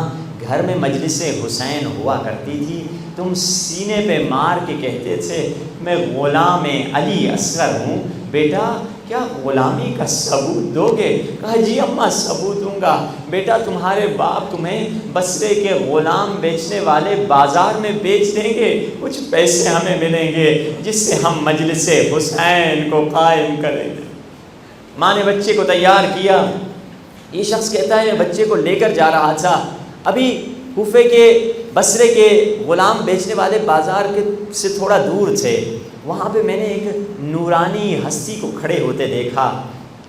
گھر میں مجلس حسین ہوا کرتی تھی، تم سینے پہ مار کے کہتے تھے میں غلام علی اصغر ہوں، بیٹا کیا غلامی کا ثبوت دو گے؟ کہا جی اماں ثبوت دوں گا۔ بیٹا تمہارے باپ تمہیں بصرے کے غلام بیچنے والے بازار میں بیچ دیں گے، کچھ پیسے ہمیں ملیں گے جس سے ہم مجلس حسین کو قائم کریں گے۔ ماں نے بچے کو تیار کیا۔ یہ شخص کہتا ہے بچے کو لے کر جا رہا تھا، ابھی کوفے کے بصرے کے غلام بیچنے والے بازار کے سے تھوڑا دور تھے، وہاں پہ میں نے ایک نورانی ہستی کو کھڑے ہوتے دیکھا۔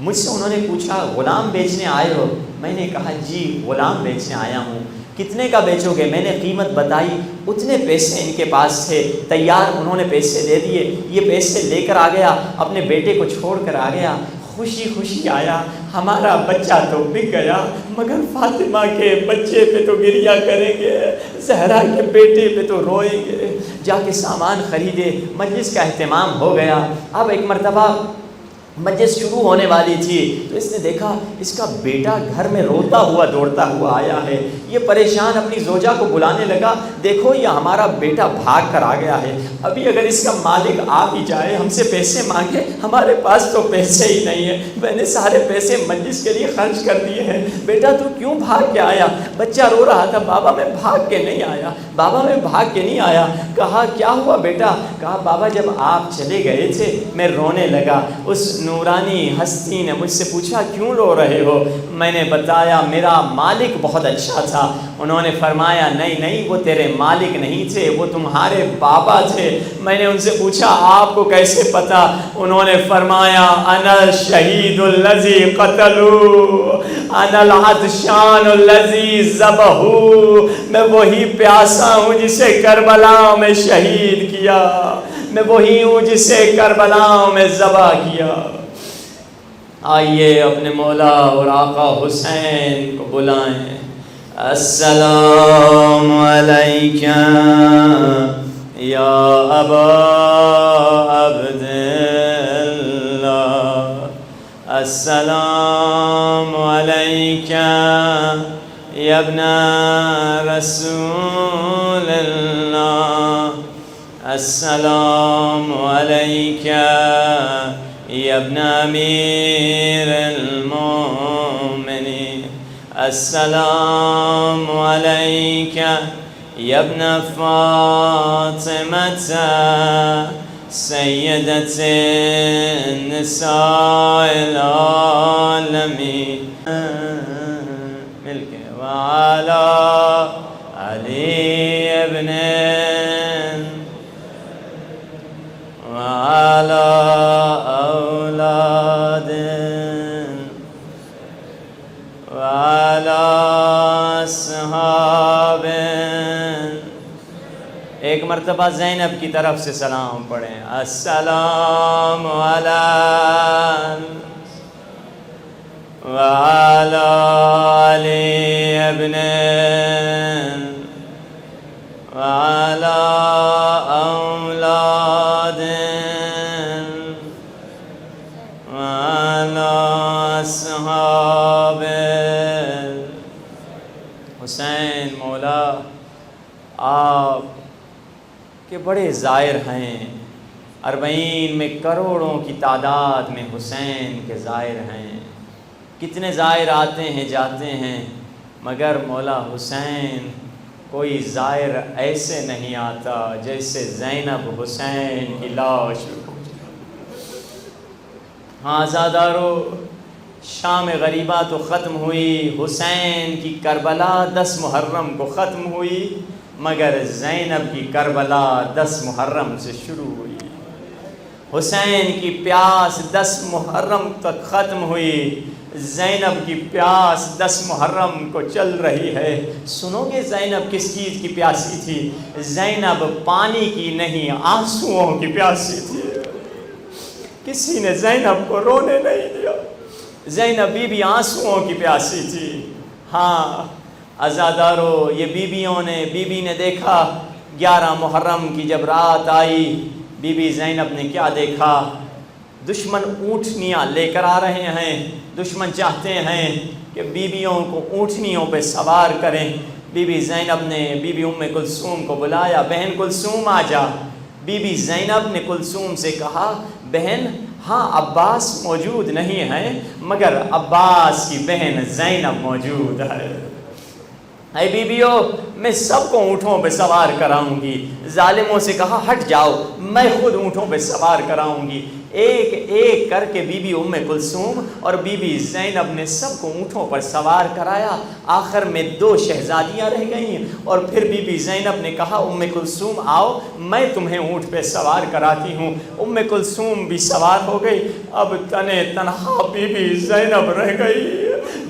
مجھ سے انہوں نے پوچھا غلام بیچنے آئے ہو؟ میں نے کہا جی غلام بیچنے آیا ہوں۔ کتنے کا بیچو گے؟ میں نے قیمت بتائی، اتنے پیسے ان کے پاس تھے، تیار انہوں نے پیسے دے دیے، یہ پیسے لے کر آ گیا، اپنے بیٹے کو چھوڑ کر آ گیا، خوشی خوشی آیا، ہمارا بچہ تو بک گیا مگر فاطمہ کے بچے پہ تو گریہ کریں گے، زہرا کے بیٹے پہ تو روئیں گے۔ جا کے سامان خریدے، مجلس کا اہتمام ہو گیا۔ اب ایک مرتبہ مجلس شروع ہونے والی تھی تو اس نے دیکھا اس کا بیٹا گھر میں روتا ہوا دوڑتا ہوا آیا ہے۔ یہ پریشان اپنی زوجہ کو بلانے لگا، دیکھو یہ ہمارا بیٹا بھاگ کر آ گیا ہے، ابھی اگر اس کا مالک آ بھی جائے ہم سے پیسے مانگے، ہمارے پاس تو پیسے ہی نہیں ہیں، میں نے سارے پیسے مجلس کے لیے خرچ کر دیے ہیں، بیٹا تو کیوں بھاگ کے آیا؟ بچہ رو رہا تھا، بابا میں بھاگ کے نہیں آیا، بابا میں بھاگ کے نہیں آیا۔ کہا کیا ہوا بیٹا؟ کہا بابا جب آپ چلے گئے تھے میں رونے لگا، اس نورانی ہستی نے مجھ سے پوچھا کیوں رو رہے ہو؟ میں نے بتایا میرا مالک بہت اچھا تھا۔ انہوں نے فرمایا نہیں نہیں وہ تیرے مالک نہیں تھے، وہ تمہارے بابا تھے۔ میں نے ان سے پوچھا آپ کو کیسے پتا؟ انہوں نے فرمایا انا الشہید الذی قتلوا انا العطشان الذی ذبحوا، میں وہی پیاسا ہوں جسے کربلا میں شہید کیا، میں وہی ہوں جسے کربلا میں ذبح کیا۔ آئیے اپنے مولا اور آقا حسین کو بلائیں۔ السلام علیکہ یا ابا عبداللہ، السلام علیکہ یا ابن رسول اللہ، السلام علیکہ یا ابن امیر المومنین، السلام علیکہ یا ابن فاطمۃ سیدۃ النساء العالمین، مل کے وعلی علی ابن وعلی اولاد وعلی اصحاب۔ ایک مرتبہ زینب کی طرف سے سلام پڑھیں، السلام علی وعلی علی ابن وعلی اولاد وعلی اصحاب۔ حسین مولا آپ کے بڑے زائر ہیں، 40 میں کروڑوں کی تعداد میں حسین کے زائر ہیں. کتنے زائر آتے ہیں جاتے ہیں، مگر مولا حسین کوئی زائر ایسے نہیں آتا جیسے زینب حسین کی لاش. ہاں زادارو، شام غریبہ تو ختم ہوئی، حسین کی کربلا 10 محرم کو ختم ہوئی، مگر زینب کی کربلا 10 محرم سے شروع ہوئی. حسین کی پیاس 10 محرم تک ختم ہوئی، زینب کی پیاس 10 محرم کو چل رہی ہے. سنو گے زینب کس چیز کی پیاسی تھی؟ زینب پانی کی نہیں، آنسوؤں کی پیاسی تھی. کسی نے زینب کو رونے نہیں دیا. زینب بی بی آنسوؤں کی پیاسی تھی. ہاں عزادارو، یہ بی بی نے دیکھا 11 محرم کی جب رات آئی، بی بی زینب نے کیا دیکھا؟ دشمن اونٹنیاں لے کر آ رہے ہیں. دشمن چاہتے ہیں کہ بیویوں کو اونٹنیوں پہ سوار کریں. بی بی زینب نے بی بی ام کلثوم کو بلایا، بہن کلثوم آ جا. بی بی زینب نے کلثوم سے کہا، بہن ہاں عباس موجود نہیں ہے، مگر عباس کی بہن زینب موجود ہے. اے بیبیو، میں سب کو اونٹوں پہ سوار کراؤں گی. ظالموں سے کہا ہٹ جاؤ، میں خود اونٹوں پہ سوار کراؤں گی. ایک ایک کر کے بی بی ام کلثوم اور بی بی زینب نے سب کو اونٹوں پر سوار کرایا. آخر میں 2 شہزادیاں رہ گئیں، اور پھر بی بی زینب نے کہا ام کلثوم آؤ، میں تمہیں اونٹ پہ سوار کراتی ہوں. ام کلثوم بھی سوار ہو گئی. اب تنے تنہا بی بی زینب رہ گئی.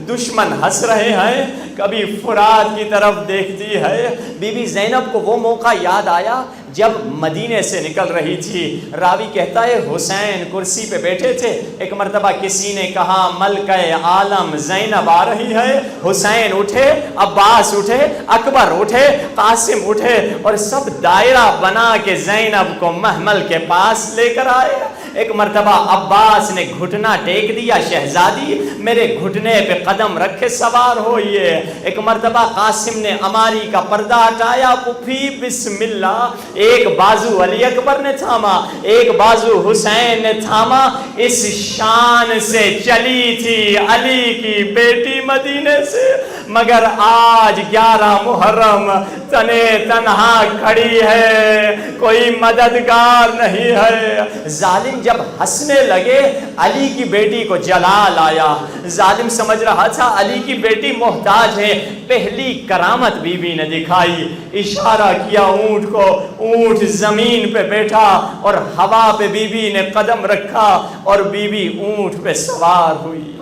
دشمن ہنس رہے ہیں، کبھی فرات کی طرف دیکھتی ہے. بی بی زینب کو وہ موقع یاد آیا جب مدینے سے نکل رہی تھی. راوی کہتا ہے حسین کرسی پہ بیٹھے تھے. ایک مرتبہ کسی نے کہا ملکہ عالم زینب آ رہی ہے. حسین اٹھے، عباس اٹھے، اکبر اٹھے، قاسم اٹھے، اور سب دائرہ بنا کے زینب کو محمل کے پاس لے کر آئے. ایک مرتبہ عباس نے گھٹنا ٹیک دیا، شہزادی میرے گھٹنے پہ قدم رکھے سوار ہوئیے. ایک مرتبہ قاسم نے اماری کا پردہ ہٹایا، پھوپھی بسم اللہ. ایک بازو علی اکبر نے تھاما، ایک بازو حسین نے تھاما. اس شان سے چلی تھی علی کی بیٹی مدینے سے، مگر آج 11 محرم تنے تنہا کھڑی ہے، کوئی مددگار نہیں ہے. ظالم جب ہنسنے لگے، علی کی بیٹی کو جلال آیا. ظالم سمجھ رہا تھا علی کی بیٹی محتاج ہے. پہلی کرامت بی بی نے دکھائی، اشارہ کیا اونٹ کو. اونٹ زمین پہ بیٹھا اور ہوا پہ بی بی نے قدم رکھا اور بی بی اونٹ پہ سوار ہوئی.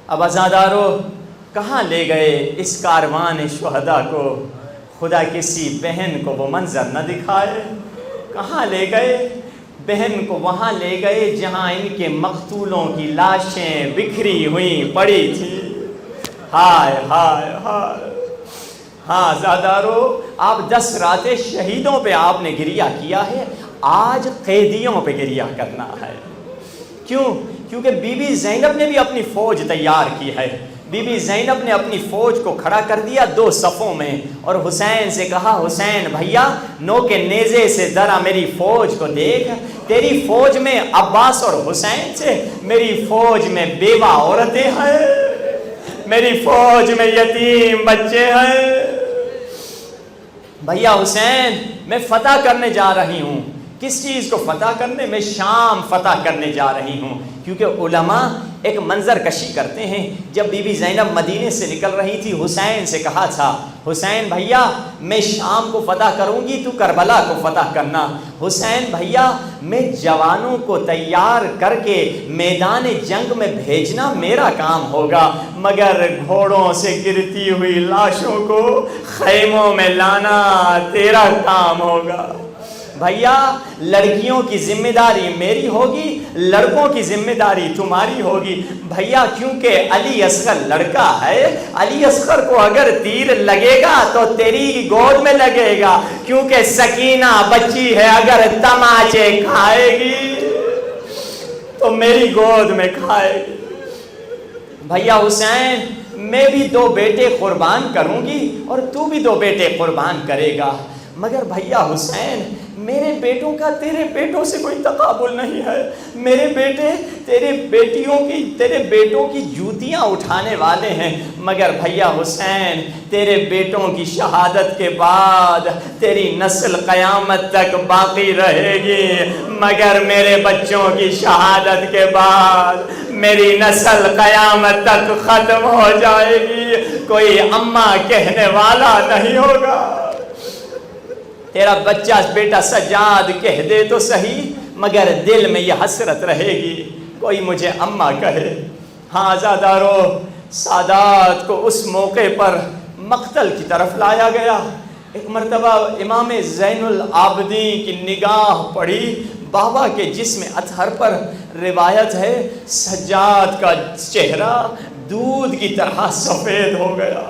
اب عزادارو، کہاں لے گئے اس کاروان شہداء کو؟ خدا کسی بہن کو وہ منظر نہ دکھائے. کہاں لے گئے؟ بہن کو وہاں لے گئے جہاں ان کے مقتولوں کی لاشیں بکھری ہوئی پڑی تھی. ہائے ہائے ہائے. ہاں زادارو، آپ 10 راتیں شہیدوں پہ آپ نے گریہ کیا ہے، آج قیدیوں پہ گریہ کرنا ہے. کیوں؟ کیونکہ بی بی زینب نے بھی اپنی فوج تیار کی ہے. بی بی زینب نے اپنی فوج کو کھڑا کر دیا 2 صفوں میں، اور حسین سے کہا حسین بھیا نو کے نیزے سے ذرا میری فوج کو دیکھ. تیری فوج میں عباس اور حسین تھے، میری فوج میں بیوہ عورتیں ہیں، میری فوج میں یتیم بچے ہیں. بھیا حسین، میں فتح کرنے جا رہی ہوں. کس چیز کو فتح کرنے؟ میں شام فتح کرنے جا رہی ہوں. کیونکہ علماء ایک منظر کشی کرتے ہیں. جب بی بی زینب مدینے سے نکل رہی تھی، حسین سے کہا تھا حسین بھیا میں شام کو فتح کروں گی، تو کربلا کو فتح کرنا. حسین بھیا میں جوانوں کو تیار کر کے میدان جنگ میں بھیجنا میرا کام ہوگا، مگر گھوڑوں سے گرتی ہوئی لاشوں کو خیموں میں لانا تیرا کام ہوگا. بھیا لڑکیوں کی ذمہ داری میری ہوگی، لڑکوں کی ذمہ داری تمہاری ہوگی. بھیا کیونکہ علی اصغر لڑکا ہے، علی اصغر کو اگر تیر لگے گا تو تیری گود میں لگے گا، کیونکہ سکینہ بچی ہے، اگر تماچے کھائے گی تو میری گود میں کھائے گی. بھیا حسین میں بھی 2 بیٹے قربان کروں گی اور تو بھی 2 بیٹے قربان کرے گا. مگر بھیا حسین میرے بیٹوں کا تیرے بیٹوں سے کوئی تقابل نہیں ہے، میرے بیٹے تیرے بیٹوں کی جوتیاں اٹھانے والے ہیں، مگر بھیا حسین تیرے بیٹوں کی شہادت کے بعد تیری نسل قیامت تک باقی رہے گی، مگر میرے بچوں کی شہادت کے بعد میری نسل قیامت تک ختم ہو جائے گی، کوئی اماں کہنے والا نہیں ہوگا۔ تیرا بچہ بیٹا سجاد کہہ دے تو صحیح، مگر دل میں یہ حسرت رہے گی کوئی مجھے اماں کہے۔ ہاں عزادارو، سادات کو اس موقع پر مقتل کی طرف لایا گیا۔ ایک مرتبہ امام زین العابدین کی نگاہ پڑی بابا کے جسم اطہر پر، روایت ہے سجاد کا چہرہ دودھ کی طرح سفید ہو گیا۔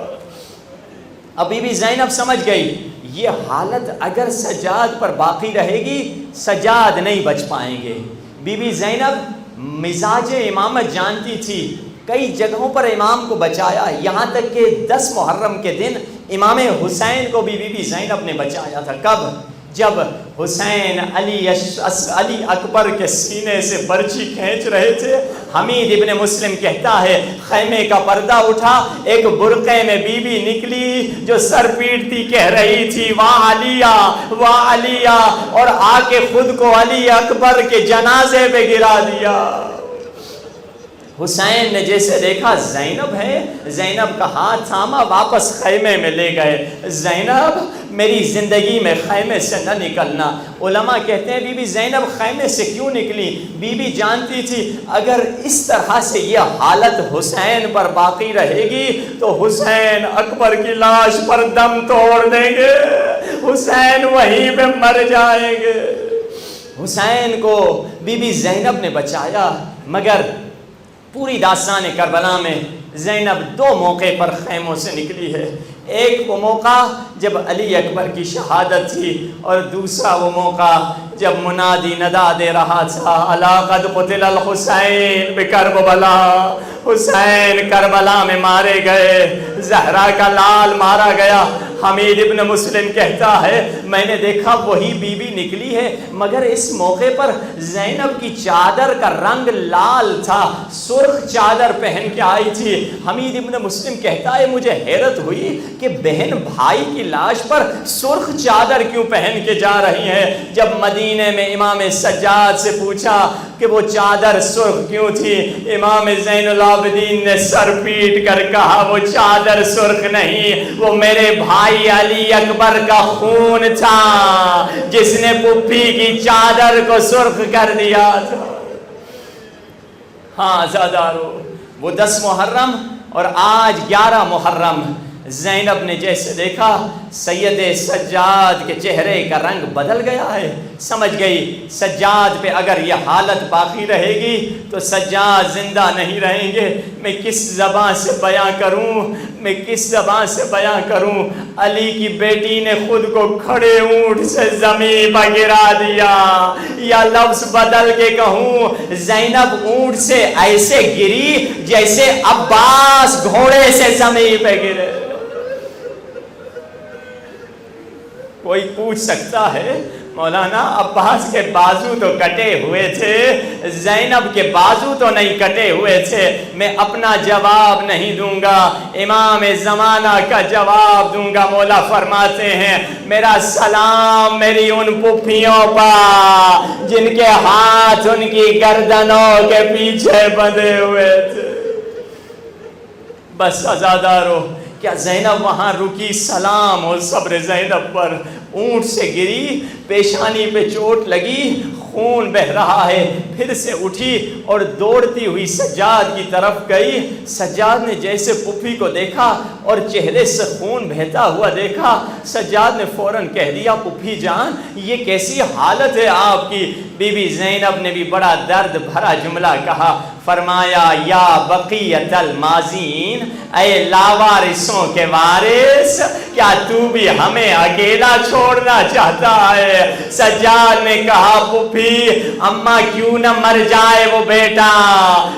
اب بی بی زینب سمجھ گئی یہ حالت اگر سجاد پر باقی رہے گی سجاد نہیں بچ پائیں گے۔ بی بی زینب مزاج امامت جانتی تھی، کئی جگہوں پر امام کو بچایا، یہاں تک کہ 10 محرم کے دن امام حسین کو بھی بی بی زینب نے بچایا تھا۔ کب؟ جب حسین علی اکبر کے سینے سے برچھی کھینچ رہے تھے، حمید ابن مسلم کہتا ہے خیمے کا پردہ اٹھا، ایک برقعے میں بی بی نکلی جو سر پیٹتی کہہ رہی تھی واہ علیہ واہ علیہ، اور آ کے خود کو علی اکبر کے جنازے پہ گرا دیا۔ حسین نے جیسے دیکھا زینب ہے، زینب کا ہاتھ تھاما، واپس خیمے میں لے گئے۔ زینب میری زندگی میں خیمے سے نہ نکلنا۔ علماء کہتے ہیں بی بی زینب خیمے سے کیوں نکلی؟ بی بی جانتی تھی اگر اس طرح سے یہ حالت حسین پر باقی رہے گی تو حسین اکبر کی لاش پر دم توڑ دیں گے، حسین وہیں پہ مر جائیں گے۔ حسین کو بی بی زینب نے بچایا، مگر پوری داستان کربلا میں زینب 2 موقع پر خیموں سے نکلی ہے۔ ایک وہ موقع جب علی اکبر کی شہادت تھی، اور دوسرا وہ موقع جب منادی ندا دے رہا تھا الا قد قتل الحسین بکربلا، حسین کربلا میں مارے گئے، زہرا کا لال مارا گیا۔ حمید ابن مسلم کہتا ہے میں نے دیکھا وہی بی بی نکلی ہے، مگر اس موقع پر زینب کی چادر کا رنگ لال تھا، سرخ چادر پہن کے آئی تھی۔ حمید ابن مسلم کہتا ہے مجھے حیرت ہوئی کہ بہن بھائی کی لاش پر سرخ چادر کیوں پہن کے جا رہی ہیں۔ جب مدینے میں امام سجاد سے پوچھا کہ وہ چادر سرخ کیوں تھی، امام زین العابدین نے سر پیٹ کر کہا وہ چادر سرخ نہیں، وہ میرے بھائی علی اکبر کا خون تھا جس نے پھپھی کی چادر کو سرخ کر دیا تھا۔ ہاں عزادارو، وہ 10 محرم اور آج 11 محرم، زینب نے جیسے دیکھا سید سجاد کے چہرے کا رنگ بدل گیا ہے، سمجھ گئی سجاد پہ اگر یہ حالت باقی رہے گی تو سجاد زندہ نہیں رہیں گے۔ میں کس زبان سے بیان کروں، میں کس زبان سے بیان کروں؟ علی کی بیٹی نے خود کو کھڑے اونٹ سے زمین پر گرا دیا، یا لفظ بدل کے کہوں زینب اونٹ سے ایسے گری جیسے عباس گھوڑے سے زمین پہ گرے۔ کوئی پوچھ سکتا ہے مولانا عباس کے بازو تو کٹے ہوئے تھے، زینب کے بازو تو نہیں کٹے ہوئے تھے۔ میں اپنا جواب نہیں دوں گا، امام زمانہ کا جواب دوں گا۔ مولا فرماتے ہیں میرا سلام میری ان پھپھیوں پر جن کے ہاتھ ان کی گردنوں کے پیچھے بندھے ہوئے تھے۔ بس عزادارو، کیا زینب وہاں رکی؟ سلام اور صبر زینب پر۔ اونٹ سے گری، پیشانی پہ چوٹ لگی، خون بہ رہا ہے، پھر سے اٹھی اور دوڑتی ہوئی سجاد کی طرف گئی۔ سجاد نے جیسے پھپھی کو دیکھا اور چہرے سے خون بہتا ہوا دیکھا، سجاد نے فوراً کہہ دیا پھپھی جان یہ کیسی حالت ہے آپ کی؟ بی بی زینب نے بھی بڑا درد بھرا جملہ کہا، فرمایا یا بقیت الماضین، اے لاوارثوں کے وارث، کیا تو بھی ہمیں اکیلا چھوڑنا چاہتا ہے؟ سجاد نے کہا پھپھی اماں کیوں نہ مر جائے وہ بیٹا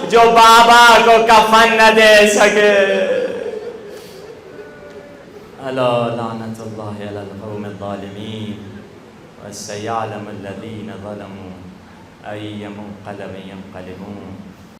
جو بابا کو کفن نہ دے سکے۔ الا لعنت اللہ علی القوم الظالمین۔ فسيعلم الذين ظلموا أي منقلب ينقلبون